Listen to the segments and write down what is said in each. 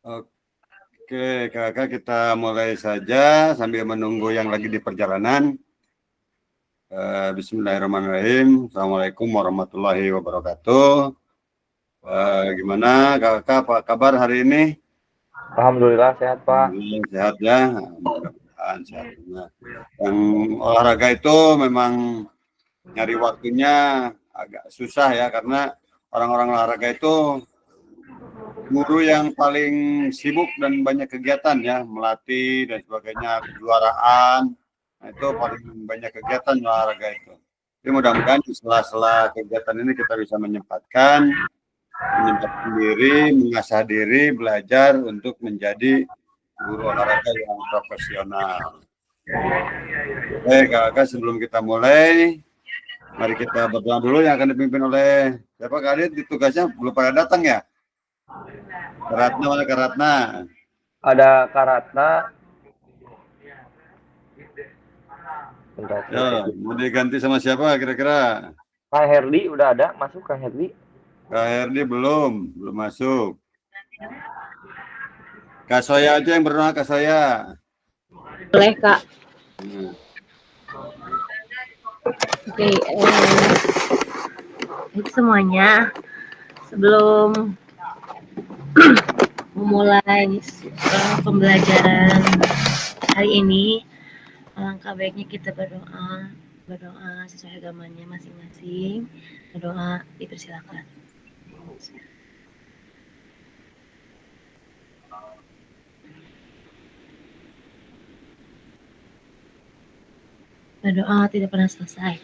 Oke, kakak kita mulai saja sambil menunggu yang lagi di perjalanan. Bismillahirrahmanirrahim. Assalamualaikum warahmatullahi wabarakatuh. Gimana kakak, apa kabar hari ini? Alhamdulillah sehat Pak. Sehat ya, mudah-mudahan sehat. Nah, yang olahraga itu memang nyari waktunya agak susah ya, karena orang-orang olahraga itu guru yang paling sibuk dan banyak kegiatan ya, melatih dan sebagainya, kejuaraan. Nah, itu paling banyak kegiatan olahraga itu. Jadi mudah-mudahan di sela-sela kegiatan ini kita bisa menyempatkan diri, mengasah diri, belajar untuk menjadi guru olahraga yang profesional. Kakak, sebelum kita mulai, mari kita berdoa dulu yang akan dipimpin oleh siapa kali di tugasnya belum pada datang ya? Karatna mana Karatna? Ada Karatna. Ya, mau diganti sama siapa kira-kira? Kang Herdi udah ada masuk Kang Herdi. Kak Herdi belum masuk. Kak Soya aja yang berdoa, Kak Soya. Boleh Kak. Oke, itu semuanya sebelum memulai pembelajaran hari ini, alangkah baiknya kita berdoa sesuai agamanya masing-masing. Berdoa dipersilakan. Berdoa tidak pernah selesai.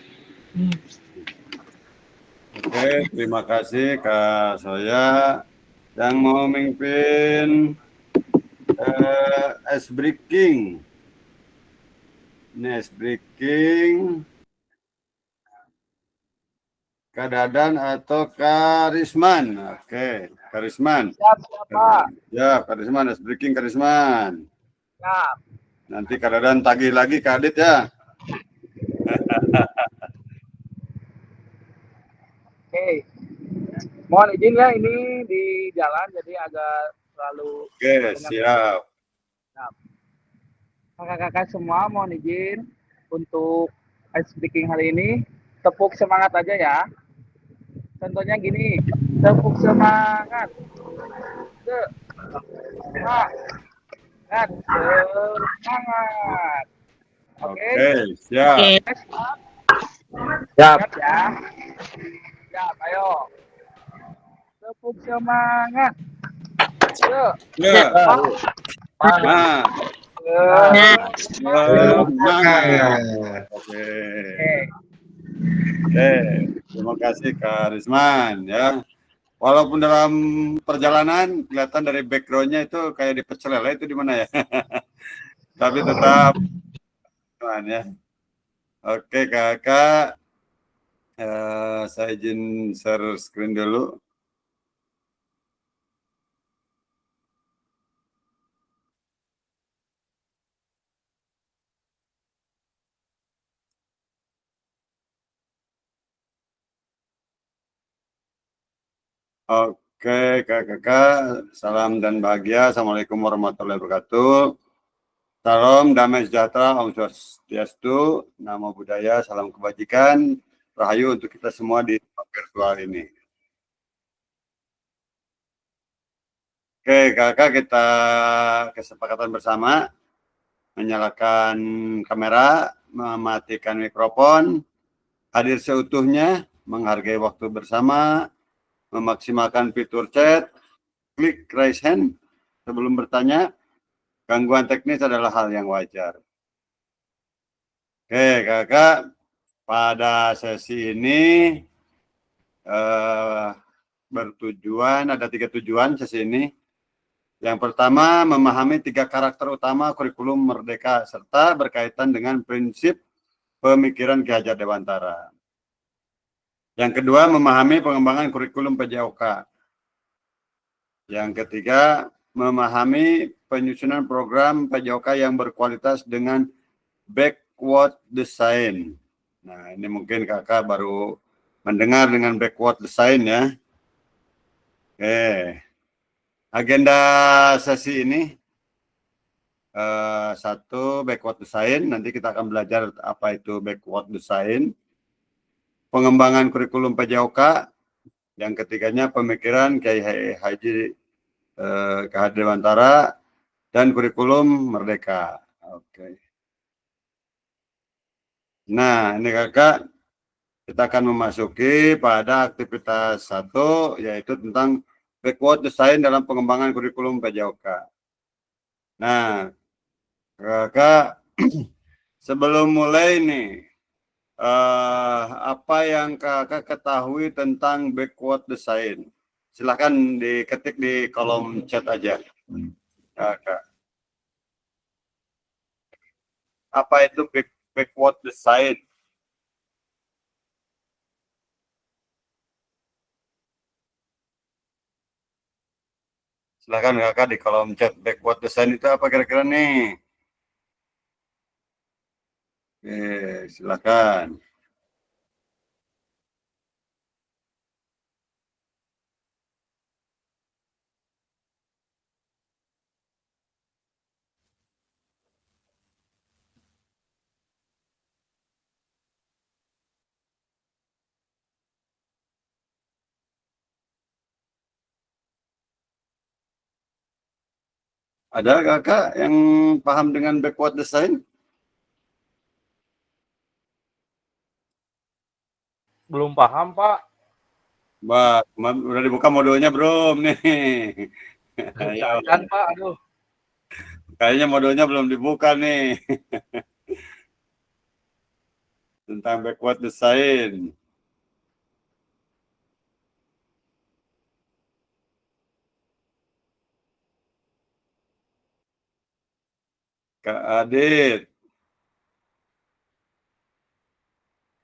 Oke, terima kasih Kak Soya yang mau memimpin ice breaking. Ini ice breaking. Kak Dadan atau Kak Risman? Oke, Kak Risman. Siap, Pak. Ya, Kak Risman, ice breaking Kak Risman. Siap. Nanti Kak Dadan tagih lagi Kak Adit ya. Oke. Mohon izin ya, ini di jalan jadi agak selalu. Oke, siap. Kakak-kakak semua mohon izin untuk ice breaking hari ini. Tepuk semangat aja ya. Contohnya gini, tepuk semangat. Semangat. Semangat. Oke, siap. Siap ya. Siap, ayo. Tepuk semangat. Semangat. Oke. Terima kasih Kak Risman ya. Walaupun dalam perjalanan kelihatan dari backgroundnya itu kayak di pecel lele itu di mana ya. Tapi tetap ya. Oke kakak, saya izin share screen dulu. Oke kakak, salam dan bahagia. Assalamualaikum warahmatullahi wabarakatuh. Salam damai sejahtera, Om Swastiastu, Namo Buddhaya, salam kebajikan, rahayu untuk kita semua di virtual ini. Oke kakak, kita kesepakatan bersama menyalakan kamera, mematikan mikrofon, hadir seutuhnya, menghargai waktu bersama, memaksimalkan fitur chat, klik raise hand sebelum bertanya. Gangguan teknis adalah hal yang wajar. Oke kakak, pada sesi ini bertujuan, ada 3 tujuan sesi ini. Yang pertama, memahami 3 karakter utama kurikulum Merdeka serta berkaitan dengan prinsip pemikiran Ki Hajar Dewantara. Yang kedua, memahami pengembangan kurikulum PJOK. Yang ketiga, memahami penyusunan program PJOK yang berkualitas dengan backward design. Nah, ini mungkin kakak baru mendengar dengan backward design ya. Oke. Agenda sesi ini satu backward design, nanti kita akan belajar apa itu backward design, pengembangan kurikulum PJOK, yang ketiganya pemikiran Kiai Haji Dewantara, dan kurikulum Merdeka. Oke. Nah, ini kakak, kita akan memasuki pada aktivitas satu, yaitu tentang backward design dalam pengembangan kurikulum PJOK. Nah, kakak, sebelum mulai nih, apa yang kakak ketahui tentang backward design? Silahkan diketik di kolom chat aja, kakak. Apa itu backward design? Silahkan kakak di kolom chat, backward design itu apa kira-kira nih? Silakan. Ada kakak yang paham dengan backward design? Belum paham, Pak. Mbak, udah dibuka modulnya belum nih? Ayo. Jangan, Pak. Aduh. Kayaknya modulnya belum dibuka nih. Tentang backward design. Kak Adit.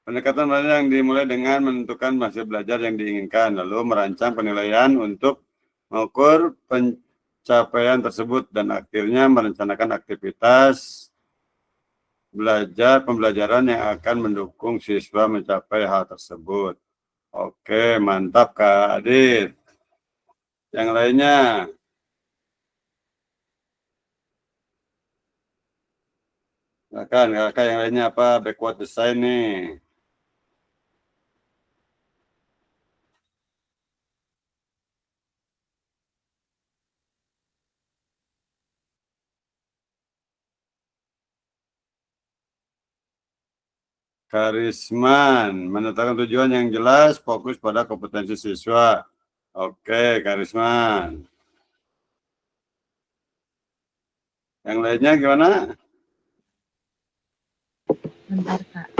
Pendekatan belajar yang dimulai dengan menentukan hasil belajar yang diinginkan, lalu merancang penilaian untuk mengukur pencapaian tersebut, dan akhirnya merencanakan aktivitas pembelajaran yang akan mendukung siswa mencapai hal tersebut. Oke, mantap Kak Adit. Yang lainnya, kakak yang lainnya apa? Backward design nih. Karisman, menetapkan tujuan yang jelas, fokus pada kompetensi siswa. Oke, Karisman. Yang lainnya gimana? Bentar, Kak.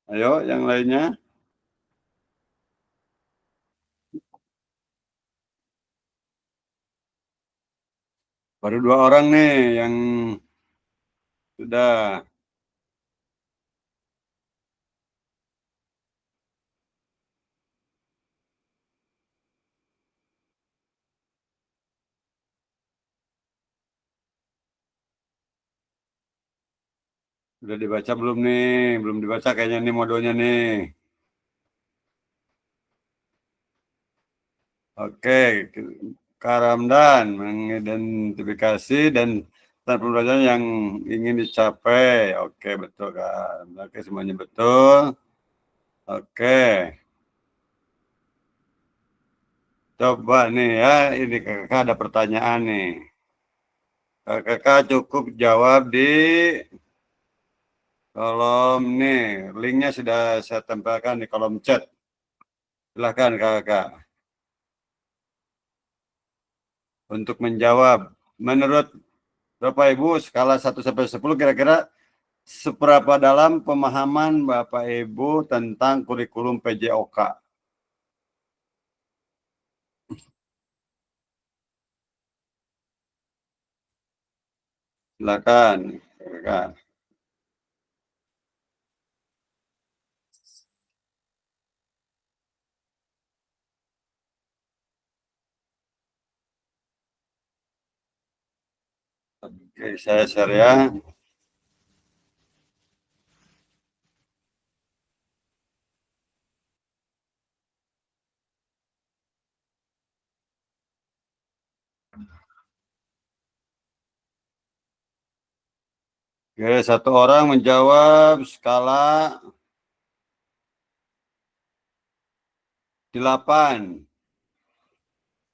Ayo, yang lainnya. Baru 2 orang nih yang sudah. Sudah dibaca belum nih? Belum dibaca kayaknya nih modulnya nih. Oke, Kak Ramdan mengidentifikasi dan pembelajaran yang ingin dicapai. Oke, betul Kak. Oke, semuanya betul. Oke. Coba nih ya, ini kakak ada pertanyaan nih. Kakak cukup jawab di kolom nih. Linknya sudah saya tempelkan di kolom chat. Silahkan kakak. Untuk menjawab, menurut Bapak Ibu, skala 1 sampai 10 kira-kira seberapa dalam pemahaman Bapak Ibu tentang kurikulum PJOK? Silakan, kakak. Oke, saya share ya. Oke, satu orang menjawab skala 8.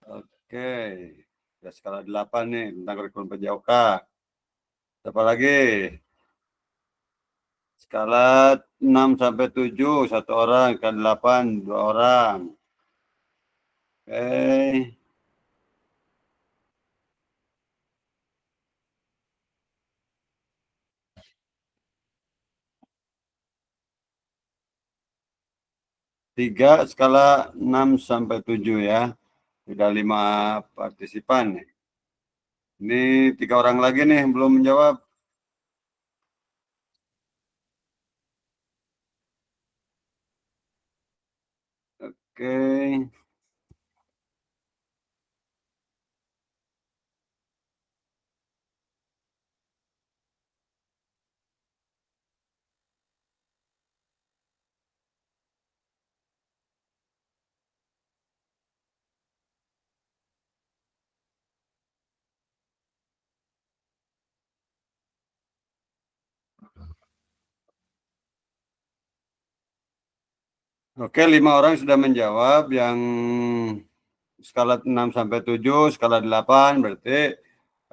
Oke, ya, skala 8 nih tentang kurikulum PJOK. Apa lagi? Skala 6 sampai 7, satu orang. Skala 8, 2 orang. Oke. Tiga, skala 6 sampai 7 ya. Sudah 5 partisipan nih. Ini 3 orang lagi nih yang belum menjawab. Oke. Oke, 5 orang sudah menjawab. Yang skala 6 sampai 7, skala 8 berarti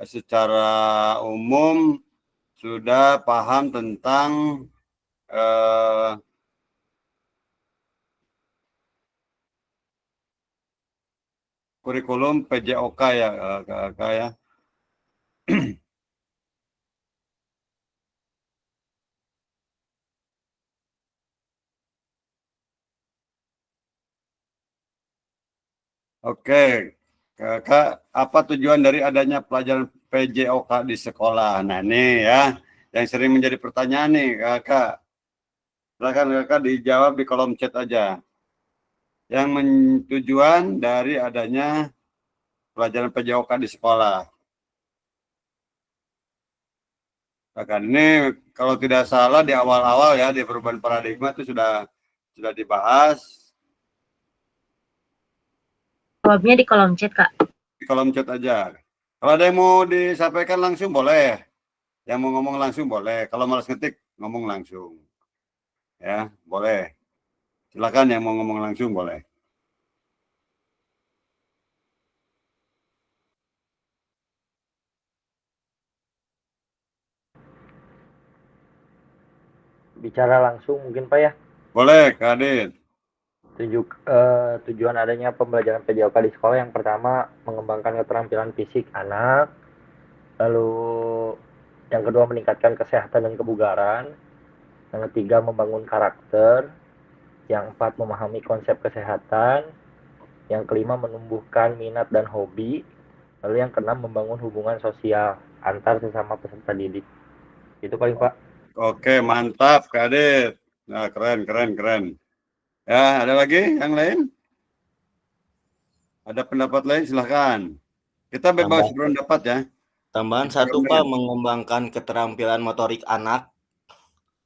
secara umum sudah paham tentang kurikulum PJOK ya, Kak ya. Oke, Kak, apa tujuan dari adanya pelajaran PJOK di sekolah? Nah, ini ya, yang sering menjadi pertanyaan nih, Kakak. Silakan Kakak dijawab di kolom chat aja. Yang tujuan dari adanya pelajaran PJOK di sekolah. Kakak, ini kalau tidak salah di awal-awal ya, di perubahan paradigma itu sudah dibahas. Jawabnya di kolom chat, Kak. Di kolom chat aja. Kalau ada yang mau disampaikan langsung boleh. Yang mau ngomong langsung boleh. Kalau malas ngetik ngomong langsung. Ya, boleh. Silakan yang mau ngomong langsung boleh. Bicara langsung mungkin Pak ya. Boleh, Kak Adit. Tujuan adanya pembelajaran PJOK di sekolah yang pertama mengembangkan keterampilan fisik anak, lalu yang kedua meningkatkan kesehatan dan kebugaran, yang ketiga membangun karakter, yang keempat memahami konsep kesehatan, yang kelima menumbuhkan minat dan hobi, lalu yang keenam membangun hubungan sosial antar sesama peserta didik. Itu paling Pak. Oke, mantap Kak Adit. Nah, keren. Ya, ada lagi yang lain? Ada pendapat lain silahkan. Kita bebas berpendapat ya. Tambahan satu Pak, mengembangkan keterampilan motorik anak.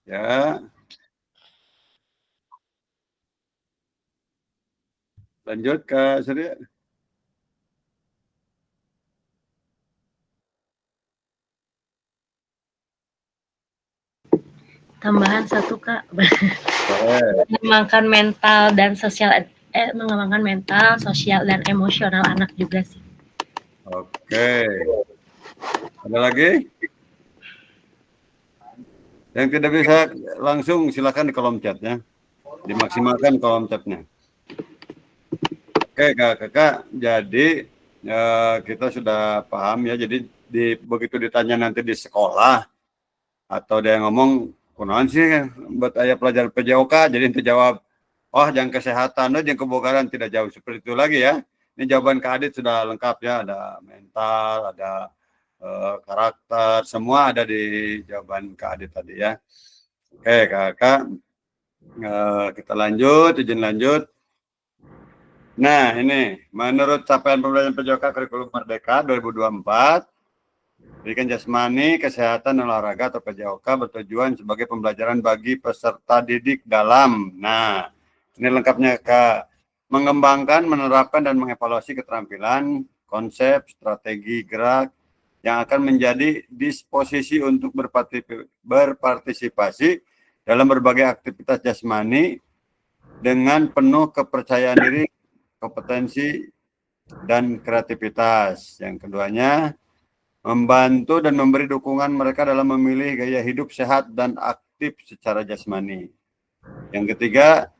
Ya. Lanjut Kak Surya. Tambahan satu, Kak. Mengembangkan mental dan sosial, mengembangkan mental, sosial dan emosional anak juga sih. Oke. Ada lagi? Yang tidak bisa langsung silakan di kolom chatnya. Dimaksimalkan kolom chatnya. Oke Kakak, jadi kita sudah paham ya. Jadi begitu ditanya nanti di sekolah atau dia ngomong kunaon sih buat ayah pelajaran PJOK, jadi itu jawab, oh yang kesehatan, oh yang kebugaran, tidak jauh seperti itu lagi ya. Ini jawaban Kak Adit sudah lengkap ya, ada mental, ada karakter, semua ada di jawaban Kak Adit tadi ya. Oke Kakak, kita lanjut, izin lanjut. Nah ini, menurut capaian pembelajaran PJOK Kurikulum Merdeka 2024, pendidikan jasmani, kesehatan, dan olahraga atau PJOK bertujuan sebagai pembelajaran bagi peserta didik dalam. Nah, ini lengkapnya Kak. Mengembangkan, menerapkan, dan mengevaluasi keterampilan, konsep, strategi gerak yang akan menjadi disposisi untuk berpartisipasi dalam berbagai aktivitas jasmani dengan penuh kepercayaan diri, kompetensi, dan kreativitas. Yang keduanya, membantu dan memberi dukungan mereka dalam memilih gaya hidup sehat dan aktif secara jasmani. Yang ketiga,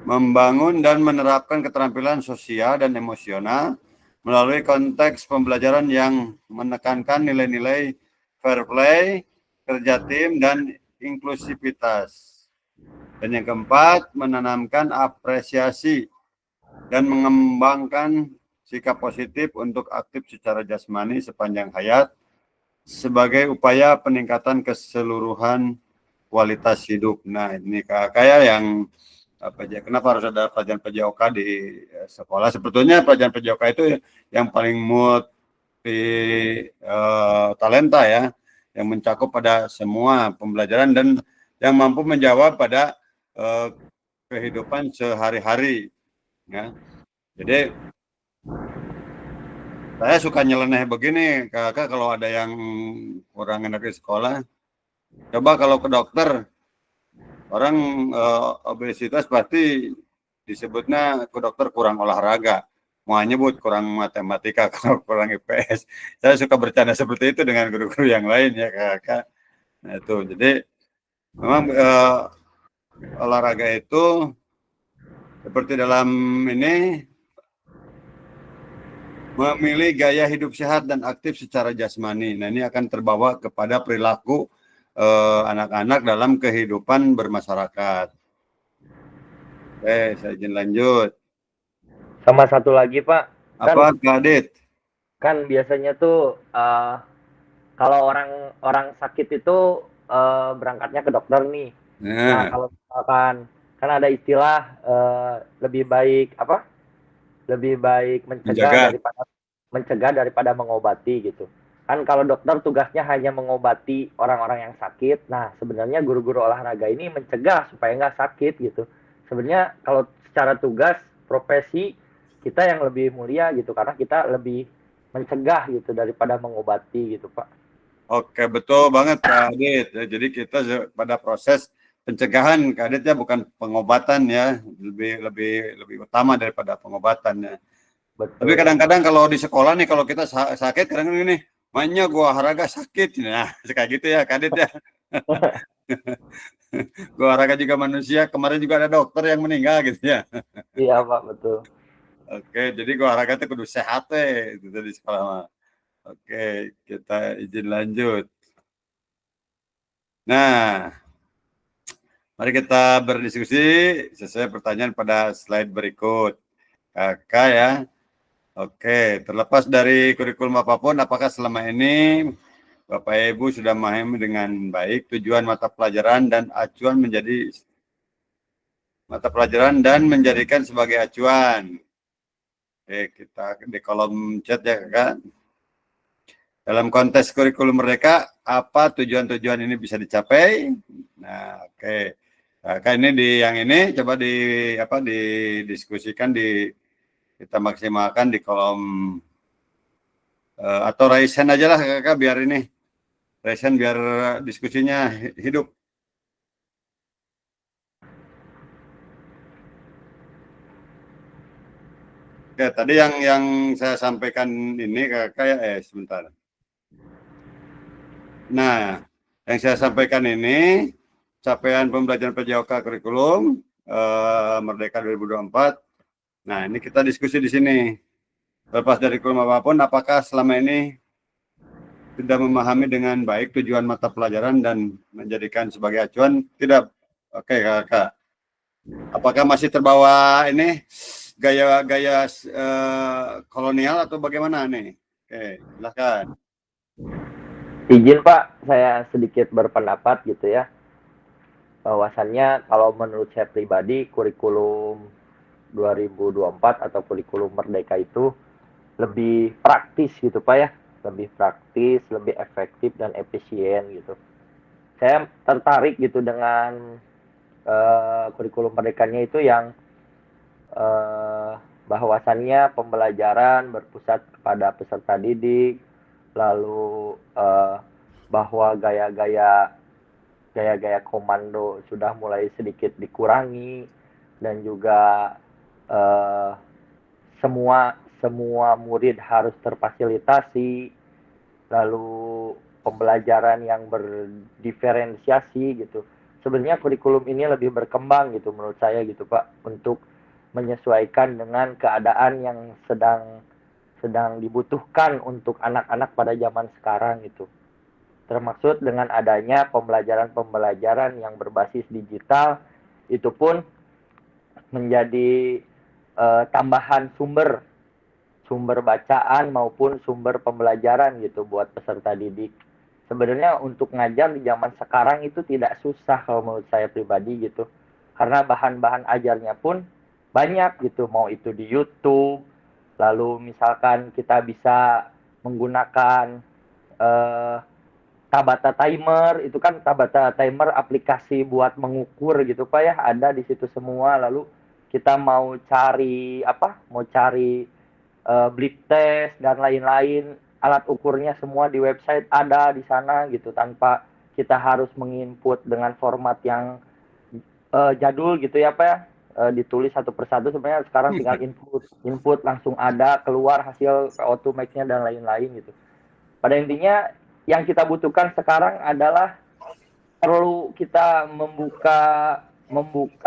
membangun dan menerapkan keterampilan sosial dan emosional melalui konteks pembelajaran yang menekankan nilai-nilai fair play, kerja tim, dan inklusivitas. Dan yang keempat, menanamkan apresiasi dan mengembangkan sikap positif untuk aktif secara jasmani sepanjang hayat sebagai upaya peningkatan keseluruhan kualitas hidup. Nah, ini kayak yang kenapa harus ada pelajaran PJOK di sekolah? Sebetulnya pelajaran PJOK itu yang paling multi talenta ya, yang mencakup pada semua pembelajaran dan yang mampu menjawab pada kehidupan sehari-hari. Ya. Jadi saya suka nyeleneh begini, kakak kalau ada yang kurang enak di sekolah, coba kalau ke dokter, orang obesitas pasti disebutnya ke dokter kurang olahraga, mau nyebut kurang matematika, kurang IPS. Saya suka bercanda seperti itu dengan guru-guru yang lain ya kakak. Nah itu, jadi memang olahraga itu seperti dalam ini memilih gaya hidup sehat dan aktif secara jasmani. Nah, ini akan terbawa kepada perilaku anak-anak dalam kehidupan bermasyarakat. Oke, saya izin lanjut. Sama satu lagi, Pak. Apa, Kak Adit? Kan biasanya tuh kalau orang sakit itu berangkatnya ke dokter nih. Nah, kalau misalkan kan ada istilah lebih baik mencegah daripada mengobati gitu. Kan kalau dokter tugasnya hanya mengobati orang-orang yang sakit. Nah, sebenarnya guru-guru olahraga ini mencegah supaya nggak sakit gitu. Sebenarnya kalau secara tugas profesi kita yang lebih mulia gitu, karena kita lebih mencegah gitu daripada mengobati gitu, Pak. Oke, betul banget Kak Adit. Jadi kita pada proses pencegahan, Kak Adit, ya, bukan pengobatan ya, lebih utama daripada pengobatannya. Betul. Tapi kadang-kadang kalau di sekolah nih, kalau kita sakit, kadang-kadang ini, mainnya gua olahraga sakit. Nah, kayak gitu ya, Kak Adit ya. Gua olahraga juga manusia, kemarin juga ada dokter yang meninggal gitu ya. Iya Pak, betul. Oke, jadi gua olahraga itu kudu sehat itu di sekolah. Oke, kita izin lanjut. Nah, mari kita berdiskusi sesuai pertanyaan pada slide berikut. Kakak ya. Oke, terlepas dari kurikulum apapun, apakah selama ini Bapak Ibu sudah memahami dengan baik tujuan mata pelajaran dan acuan menjadi mata pelajaran dan menjadikan sebagai acuan? Oke, kita di kolom chat ya Kakak. Dalam konteks kurikulum mereka, apa tujuan-tujuan ini bisa dicapai? Nah, oke. Kakak ini yang ini coba didiskusikan kita maksimalkan di kolom atau raise hand aja lah kakak biar ini raise hand biar diskusinya hidup. Oke, tadi yang saya sampaikan ini kakak sebentar. Nah, yang saya sampaikan ini capaian pembelajaran PJOK kurikulum Merdeka 2024. Nah, ini kita diskusi di sini. Lepas dari kurikulum apapun, apakah selama ini sudah memahami dengan baik tujuan mata pelajaran dan menjadikan sebagai acuan? Tidak. Oke, kakak. Apakah masih terbawa ini gaya-gaya kolonial atau bagaimana nih? Oke, silakan. Izin Pak, saya sedikit berpendapat gitu ya. Bahwasannya kalau menurut saya pribadi kurikulum 2024 atau kurikulum Merdeka itu lebih praktis gitu Pak ya. Lebih praktis, lebih efektif dan efisien gitu. Saya tertarik gitu dengan kurikulum Merdekanya itu yang bahwasannya pembelajaran berpusat kepada peserta didik, lalu bahwa gaya-gaya komando sudah mulai sedikit dikurangi, dan juga semua murid harus terfasilitasi, lalu pembelajaran yang berdiferensiasi gitu. Sebenarnya kurikulum ini lebih berkembang gitu menurut saya gitu Pak, untuk menyesuaikan dengan keadaan yang sedang dibutuhkan untuk anak-anak pada zaman sekarang gitu. Termaksud dengan adanya pembelajaran-pembelajaran yang berbasis digital, itu pun menjadi tambahan sumber bacaan maupun sumber pembelajaran gitu buat peserta didik. Sebenarnya untuk ngajar di zaman sekarang itu tidak susah kalau menurut saya pribadi gitu. Karena bahan-bahan ajarnya pun banyak gitu, mau itu di YouTube, lalu misalkan kita bisa menggunakan eh, Tabata Timer. Itu kan Tabata Timer aplikasi buat mengukur gitu Pak ya, ada di situ semua. Lalu kita mau cari bleed test dan lain-lain, alat ukurnya semua di website ada di sana gitu, tanpa kita harus menginput dengan format yang jadul gitu ya Pak ya, ditulis satu persatu. Sebenarnya sekarang tinggal input langsung ada keluar hasil auto match-nya dan lain-lain gitu. Pada intinya yang kita butuhkan sekarang adalah perlu kita membuka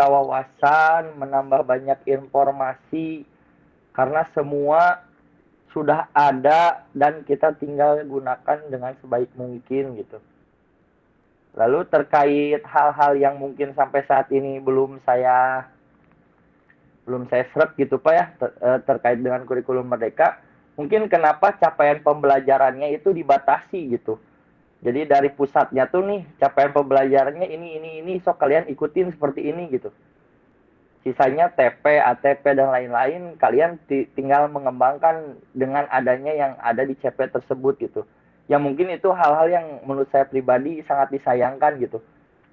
wawasan, menambah banyak informasi, karena semua sudah ada dan kita tinggal gunakan dengan sebaik mungkin gitu. Lalu terkait hal-hal yang mungkin sampai saat ini belum saya seret gitu Pak ya, terkait dengan kurikulum Merdeka, mungkin kenapa capaian pembelajarannya itu dibatasi gitu. Jadi dari pusatnya tuh nih, capaian pembelajarannya ini, sok kalian ikutin seperti ini gitu. Sisanya TP, ATP, dan lain-lain, kalian tinggal mengembangkan dengan adanya yang ada di CP tersebut gitu. Ya mungkin itu hal-hal yang menurut saya pribadi sangat disayangkan gitu.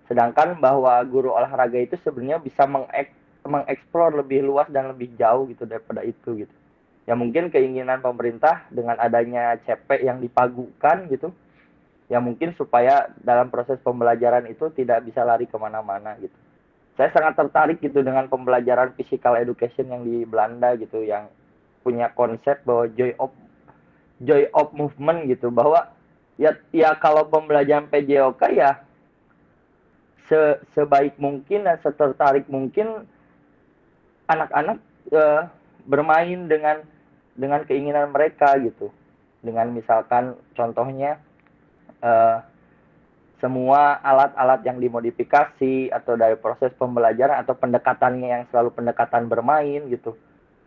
Sedangkan bahwa guru olahraga itu sebenarnya bisa mengeksplor lebih luas dan lebih jauh gitu daripada itu gitu. Ya mungkin keinginan pemerintah dengan adanya CP yang dipagukan gitu, ya mungkin supaya dalam proses pembelajaran itu tidak bisa lari kemana-mana gitu. Saya sangat tertarik gitu dengan pembelajaran physical education yang di Belanda gitu, yang punya konsep bahwa joy of movement gitu, bahwa ya kalau pembelajaran PJOK ya sebaik mungkin dan setertarik mungkin anak-anak bermain dengan keinginan mereka gitu, dengan misalkan contohnya semua alat-alat yang dimodifikasi atau dari proses pembelajaran atau pendekatannya yang selalu pendekatan bermain gitu.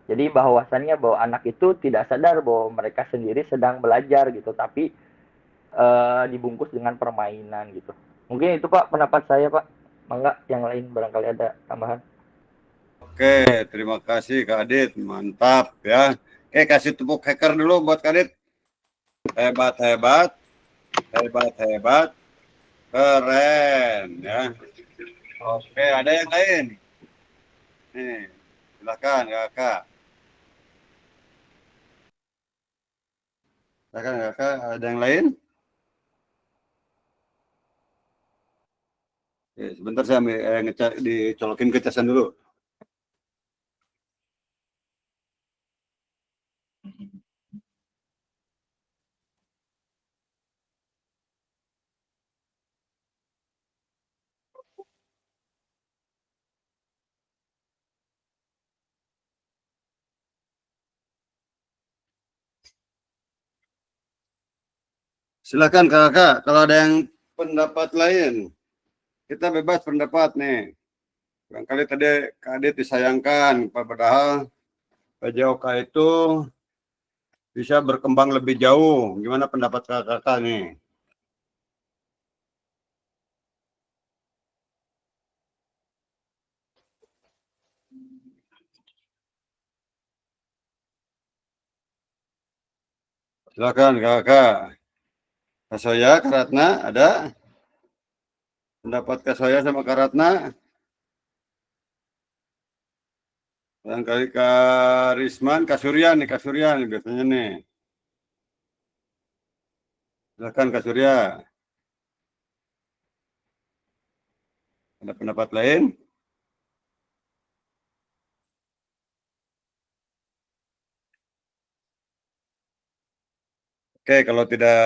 Jadi bahwasannya bahwa anak itu tidak sadar bahwa mereka sendiri sedang belajar gitu, tapi dibungkus dengan permainan gitu. Mungkin itu Pak pendapat saya Pak. Mangga yang lain barangkali ada tambahan. Oke, terima kasih Kak Adit, mantap ya. Oke, kasih tepuk hacker dulu buat Kak Adit. Hebat, hebat, hebat, hebat, keren ya. Oke, ada yang lain? Nih, silakan Kakak. Silakan Kakak, ada yang lain? Oke, sebentar saya ambil dicolokin ke casan dulu. Silakan Kakak, kalau ada yang pendapat lain, kita bebas pendapat nih. Barangkali tadi Kak Adit disayangkan, padahal PJOK itu bisa berkembang lebih jauh. Gimana pendapat Kakak nih? Silakan Kakak. Kak Soya, Kak Ratna, ada pendapat Kak Soya sama Kak Ratna? Barangkali Kak Risman, Kak Surya nih biasanya nih. Silakan Kak Surya. Ada pendapat lain? Oke, kalau tidak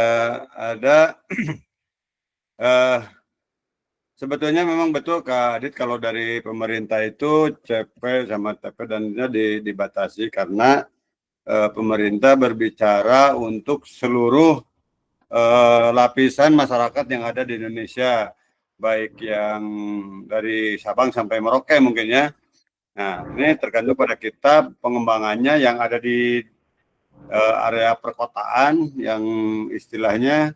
ada, sebetulnya memang betul Kak Adit, kalau dari pemerintah itu CP sama TP dan dibatasi karena pemerintah berbicara untuk seluruh lapisan masyarakat yang ada di Indonesia, baik yang dari Sabang sampai Merauke mungkin ya. Nah, ini tergantung pada kita pengembangannya yang ada di area perkotaan yang istilahnya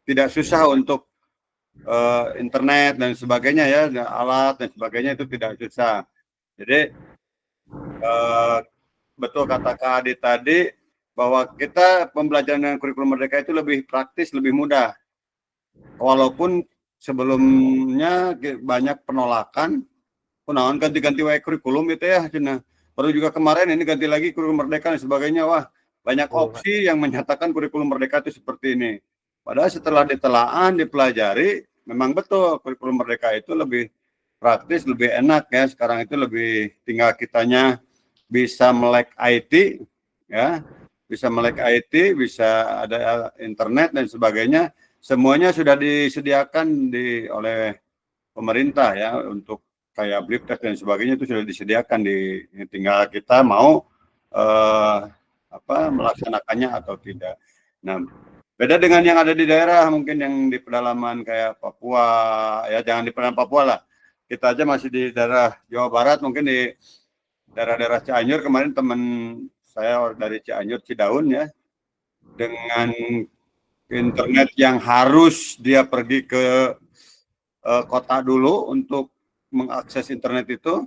tidak susah untuk internet dan sebagainya ya, alat dan sebagainya itu tidak susah. Jadi betul kata Kak Adi tadi bahwa kita pembelajaran dengan kurikulum merdeka itu lebih praktis, lebih mudah. Walaupun sebelumnya banyak penolakan, naon ganti-ganti wae kurikulum itu ya, cina. Baru juga kemarin ini ganti lagi kurikulum merdeka dan sebagainya, wah banyak opsi yang menyatakan kurikulum merdeka itu seperti ini. Padahal setelah ditelaah, dipelajari, memang betul kurikulum merdeka itu lebih praktis, lebih enak ya. Sekarang itu lebih tinggal kitanya bisa melek IT, ya, bisa melek IT, bisa ada internet dan sebagainya. Semuanya sudah disediakan oleh pemerintah ya untuk kayak blip test dan sebagainya itu sudah disediakan tinggal kita mau melaksanakannya atau tidak. Nah, beda dengan yang ada di daerah mungkin yang di pedalaman kayak Papua ya, jangan di pedalaman Papua lah. Kita aja masih di daerah Jawa Barat, mungkin di daerah-daerah Cianjur kemarin teman saya dari Cianjur Cidaun ya, dengan internet yang harus dia pergi ke kota dulu untuk mengakses internet itu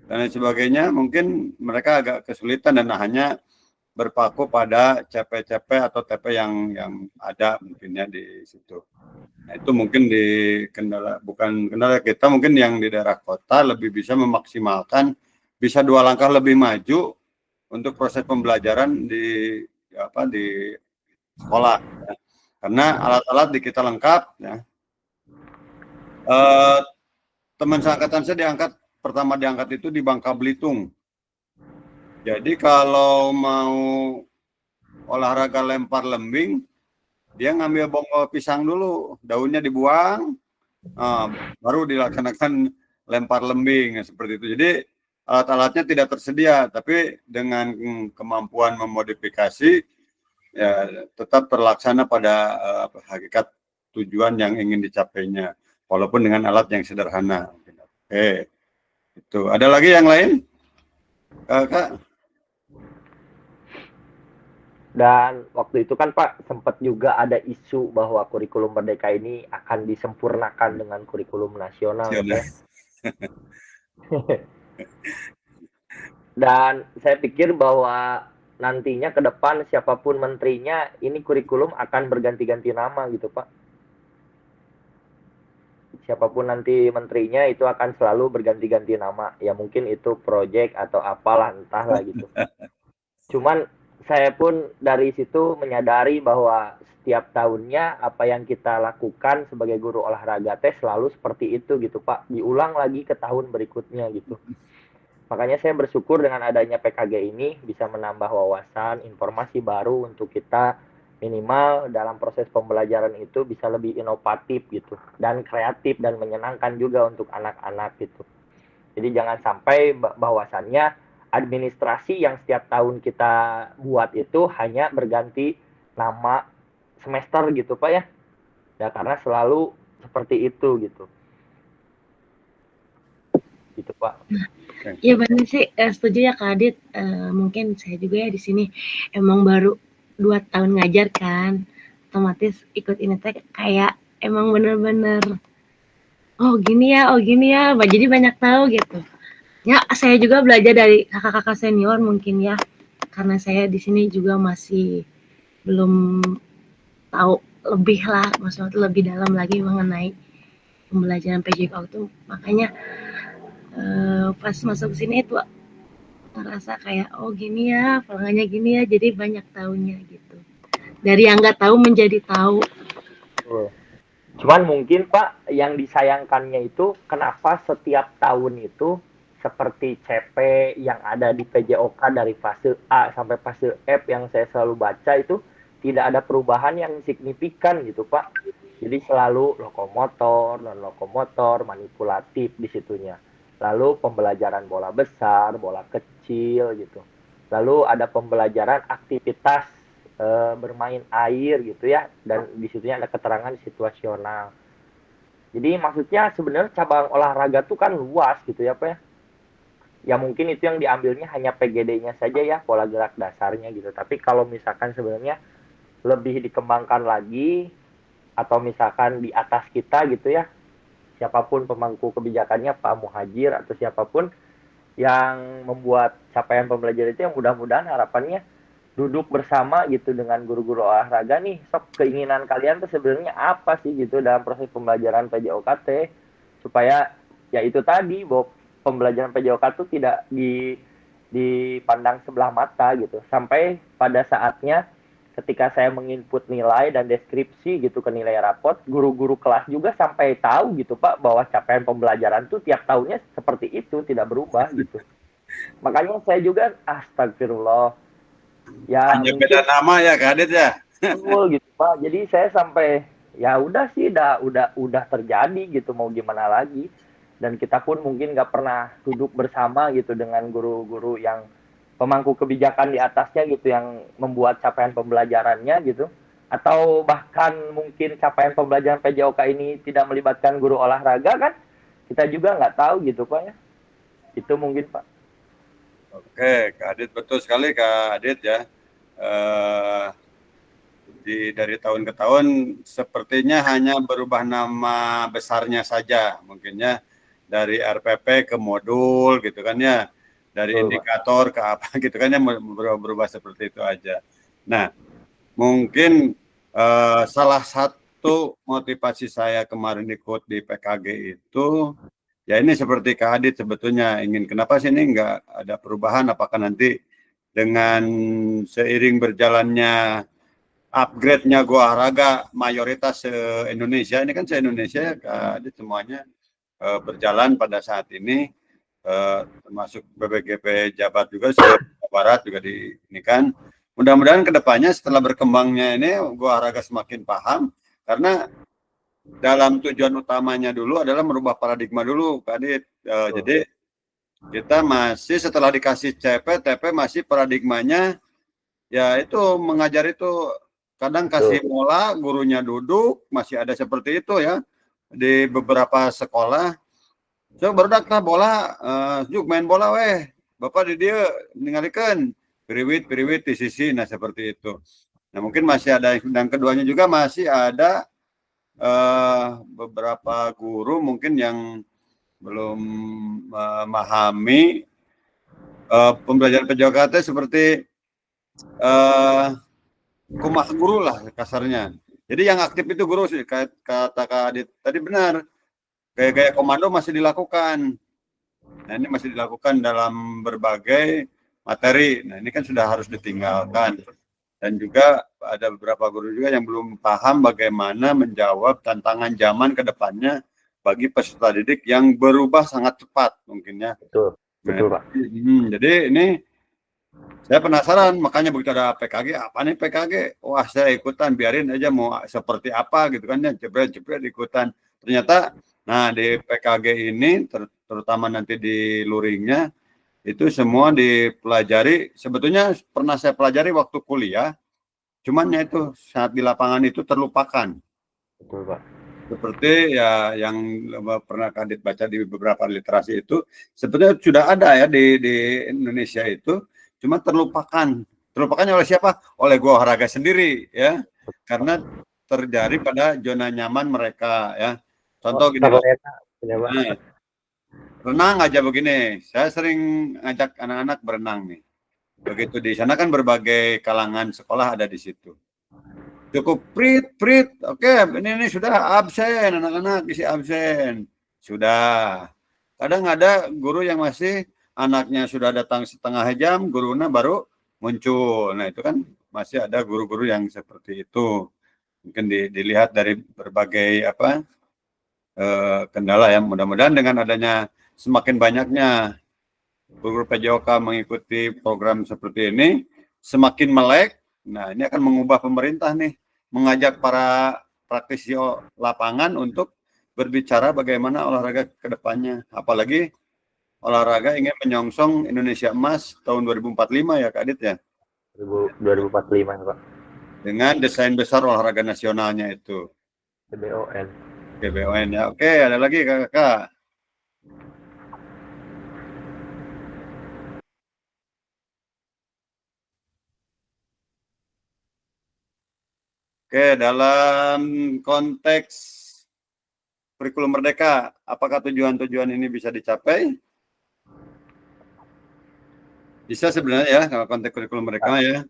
dan lain sebagainya, mungkin mereka agak kesulitan dan hanya berpaku pada CP-CP atau TP yang ada mungkinnya di situ. Nah, itu mungkin bukan kendala kita, mungkin yang di daerah kota lebih bisa memaksimalkan, bisa 2 langkah lebih maju untuk proses pembelajaran di sekolah ya. Karena alat-alat di kita lengkap ya. Teman seangkatan saya pertama diangkat itu di Bangka Belitung. Jadi kalau mau olahraga lempar lembing, dia ngambil bonggol pisang dulu, daunnya dibuang, baru dilaksanakan lempar lembing seperti itu. Jadi alat-alatnya tidak tersedia, tapi dengan kemampuan memodifikasi ya tetap terlaksana pada hakikat tujuan yang ingin dicapainya, walaupun dengan alat yang sederhana. Oke, itu. Ada lagi yang lain, Kak? Dan waktu itu kan Pak sempat juga ada isu bahwa kurikulum merdeka ini akan disempurnakan dengan kurikulum nasional ya. Dan saya pikir bahwa nantinya ke depan siapapun menterinya ini kurikulum akan berganti-ganti nama gitu Pak. Siapapun nanti menterinya itu akan selalu berganti-ganti nama. Ya mungkin itu project atau apalah entahlah gitu. Cuman saya pun dari situ menyadari bahwa setiap tahunnya apa yang kita lakukan sebagai guru olahraga selalu seperti itu gitu Pak, diulang lagi ke tahun berikutnya gitu. Makanya saya bersyukur dengan adanya PKG ini bisa menambah wawasan, informasi baru untuk kita minimal dalam proses pembelajaran itu bisa lebih inovatif gitu dan kreatif dan menyenangkan juga untuk anak-anak gitu. Jadi jangan sampai bahwasannya administrasi yang setiap tahun kita buat itu hanya berganti nama semester gitu Pak ya. Ya karena selalu seperti itu gitu. Gitu Pak. Ya benar sih, setuju ya Kak Adit. Mungkin saya juga ya di sini emang baru 2 tahun ngajar kan. Otomatis ikut ini teh kayak emang bener-bener oh gini ya, jadi banyak tahu gitu. Ya, saya juga belajar dari kakak-kakak senior mungkin ya, karena saya di sini juga masih belum tahu lebih lah, maksudnya lebih dalam lagi mengenai pembelajaran PJK itu. Makanya pas masuk sini itu ngerasa kayak oh gini ya, pelangannya gini ya, jadi banyak tahunya gitu. Dari yang nggak tahu menjadi tahu. Betul. Cuman mungkin Pak, yang disayangkannya itu kenapa setiap tahun itu seperti CP yang ada di PJOK dari fase A sampai fase F yang saya selalu baca itu tidak ada perubahan yang signifikan gitu Pak. Jadi selalu lokomotor, non lokomotor, manipulatif di situnya. Lalu pembelajaran bola besar, bola kecil gitu. Lalu ada pembelajaran aktivitas bermain air gitu ya, dan di situnya ada keterangan situasional. Jadi maksudnya sebenarnya cabang olahraga tuh kan luas gitu ya Pak ya. Ya mungkin itu yang diambilnya hanya PGD-nya saja ya, pola gerak dasarnya gitu. Tapi kalau misalkan sebenarnya lebih dikembangkan lagi, atau misalkan di atas kita gitu ya, siapapun pemangku kebijakannya, Pak Muhajir atau siapapun yang membuat capaian pembelajaran itu, yang mudah-mudahan harapannya duduk bersama gitu dengan guru-guru olahraga nih, sok keinginan kalian tuh sebenarnya apa sih gitu dalam proses pembelajaran PJOKT, supaya ya itu tadi bahwa pembelajaran PJOK itu tidak dipandang sebelah mata gitu, sampai pada saatnya ketika saya menginput nilai dan deskripsi gitu ke nilai raport, guru-guru kelas juga sampai tahu gitu Pak bahwa capaian pembelajaran tuh tiap tahunnya seperti itu, tidak berubah gitu. Makanya saya juga astagfirullah, ya Hanya mungkin beda nama ya Kak Adit ya. betul gitu Pak. Jadi saya sampai ya udah sih, udah terjadi gitu, mau gimana lagi. Dan kita pun mungkin nggak pernah duduk bersama gitu dengan guru-guru yang pemangku kebijakan di atasnya gitu, yang membuat capaian pembelajarannya gitu, atau bahkan mungkin capaian pembelajaran PJOK ini tidak melibatkan guru olahraga kan, kita juga nggak tahu gitu Pak ya. Itu mungkin Pak. Oke, Kak Adit, betul sekali Kak Adit ya. Dari tahun ke tahun sepertinya hanya berubah nama besarnya saja, mungkinnya dari RPP ke modul gitu kan ya, dari indikator ke apa gitu kan ya, berubah seperti itu aja. Nah, mungkin salah satu motivasi saya kemarin ikut di PKG itu ya ini seperti Kak Adit sebetulnya ingin, kenapa sih ini nggak ada perubahan, apakah nanti dengan seiring berjalannya upgrade-nya gua olahraga mayoritas se-Indonesia, ini kan se-Indonesia ya Kak Adit, semuanya berjalan pada saat ini, termasuk BPGP Jabar juga, Jawa Barat juga di ini kan. Mudah-mudahan kedepannya setelah berkembangnya ini gua olahraga semakin paham, karena dalam tujuan utamanya dulu adalah merubah paradigma dulu Kak Adit. Jadi kita masih setelah dikasih CP, TP masih paradigmanya ya itu mengajar itu kadang kasih bola, gurunya duduk, masih ada seperti itu ya di beberapa sekolah. So baru dak bola, juk main bola weh, bapak di dia ningalikeun piriwit di sisi, nah seperti itu. Nah mungkin masih ada, dan keduanya juga masih ada beberapa guru mungkin yang belum memahami pembelajaran PJOK seperti kumaha guru lah kasarnya. Jadi yang aktif itu guru sih, kata Kak Adit tadi benar. Gaya-gaya komando masih dilakukan. Nah ini masih dilakukan dalam berbagai materi. Nah ini kan sudah harus ditinggalkan. Dan juga ada beberapa guru juga yang belum paham bagaimana menjawab tantangan zaman ke depannya bagi peserta didik yang berubah sangat cepat mungkinnya. Betul Pak. Jadi ini saya penasaran, makanya begitu ada PKG, apa nih PKG? Wah saya ikutan, biarin aja mau seperti apa gitu kan ya, jebret ikutan. Ternyata, nah di PKG ini, terutama nanti di luringnya, itu semua dipelajari, sebetulnya pernah saya pelajari waktu kuliah, cuman ya itu saat di lapangan itu terlupakan. Betul Pak. Seperti ya yang pernah Kadit baca di beberapa literasi itu, sebetulnya sudah ada ya di Indonesia itu, cuma terlupakannya oleh siapa? Oleh gua olahraga sendiri ya, karena terjadi pada zona nyaman mereka ya. Contoh gini loh, nah, renang aja begini, saya sering ngajak anak-anak berenang nih. Begitu di sana kan berbagai kalangan sekolah ada di situ. Cukup prit, oke, ini sudah absen, anak-anak isi absen, sudah. Kadang ada guru yang masih anaknya sudah datang setengah jam, gurunya baru muncul. Nah itu kan masih ada guru-guru yang seperti itu. Mungkin dilihat dari berbagai kendala ya. Mudah-mudahan dengan adanya semakin banyaknya guru PJOK mengikuti program seperti ini, semakin melek. Nah, ini akan mengubah pemerintah nih, mengajak para praktisi lapangan untuk berbicara bagaimana olahraga ke depannya. Apalagi olahraga ingin menyongsong Indonesia Emas tahun 2045 ya Kak Adit ya. 2045 Pak. Dengan desain besar olahraga nasionalnya itu. GBON. GBON ya. Oke, ada lagi Kakak. Oke, dalam konteks kurikulum merdeka, apakah tujuan-tujuan ini bisa dicapai? Bisa sebenarnya ya, kalau konteks kurikulum merdeka ya.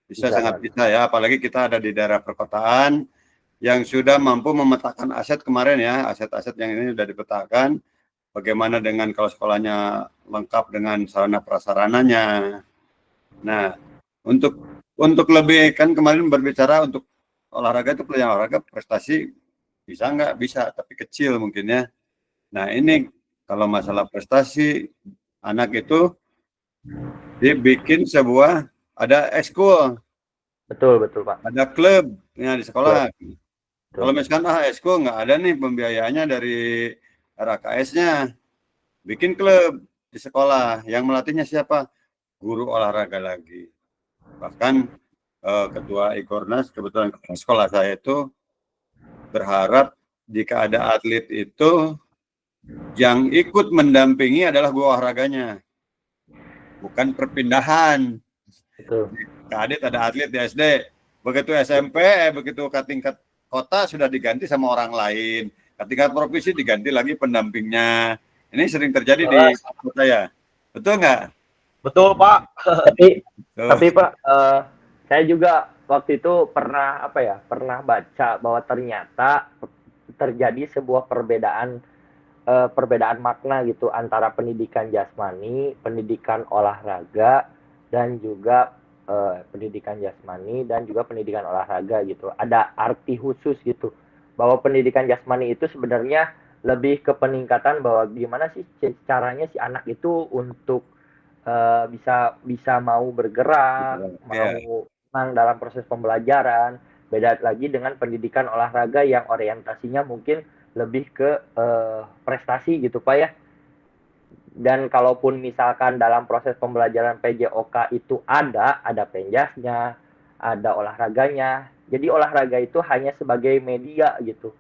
Bisa sangat bisa ya, apalagi kita ada di daerah perkotaan yang sudah mampu memetakan aset kemarin ya, aset-aset yang ini sudah dipetakan. Bagaimana dengan kalau sekolahnya lengkap dengan sarana prasarananya. Nah, untuk lebih kan kemarin berbicara untuk olahraga itu pelajaran olahraga prestasi bisa nggak? Bisa, tapi kecil mungkin ya. Nah, ini kalau masalah prestasi anak itu dibikin sebuah ada ekskul. Betul Pak. Ada klub ya di sekolah. Betul. Kalau misalkan ekskul nggak ada nih pembiayaannya dari RKS-nya, bikin klub di sekolah. Yang melatihnya siapa? Guru olahraga lagi. Bahkan ketua Ikornas, kebetulan kepala sekolah saya itu berharap jika ada atlet itu yang ikut mendampingi adalah guru olahraganya, bukan perpindahan. Betul. Kak Adit ada atlet di SD, begitu SMP, begitu ke tingkat kota sudah diganti sama orang lain, ke tingkat provinsi diganti lagi pendampingnya. Ini sering terjadi di kota saya, betul nggak? Betul Pak. Tapi Pak, saya juga waktu itu pernah baca bahwa ternyata terjadi sebuah perbedaan makna gitu antara pendidikan jasmani, pendidikan olahraga, dan juga pendidikan jasmani dan juga pendidikan olahraga gitu. Ada arti khusus gitu bahwa pendidikan jasmani itu sebenarnya lebih ke peningkatan bahwa gimana sih caranya si anak itu untuk bisa mau bergerak, mau menang dalam proses pembelajaran. Beda lagi dengan pendidikan olahraga yang orientasinya mungkin lebih ke prestasi gitu Pak ya. Dan kalaupun misalkan dalam proses pembelajaran PJOK itu ada penjasnya, ada olahraganya. Jadi olahraga itu hanya sebagai media gitu.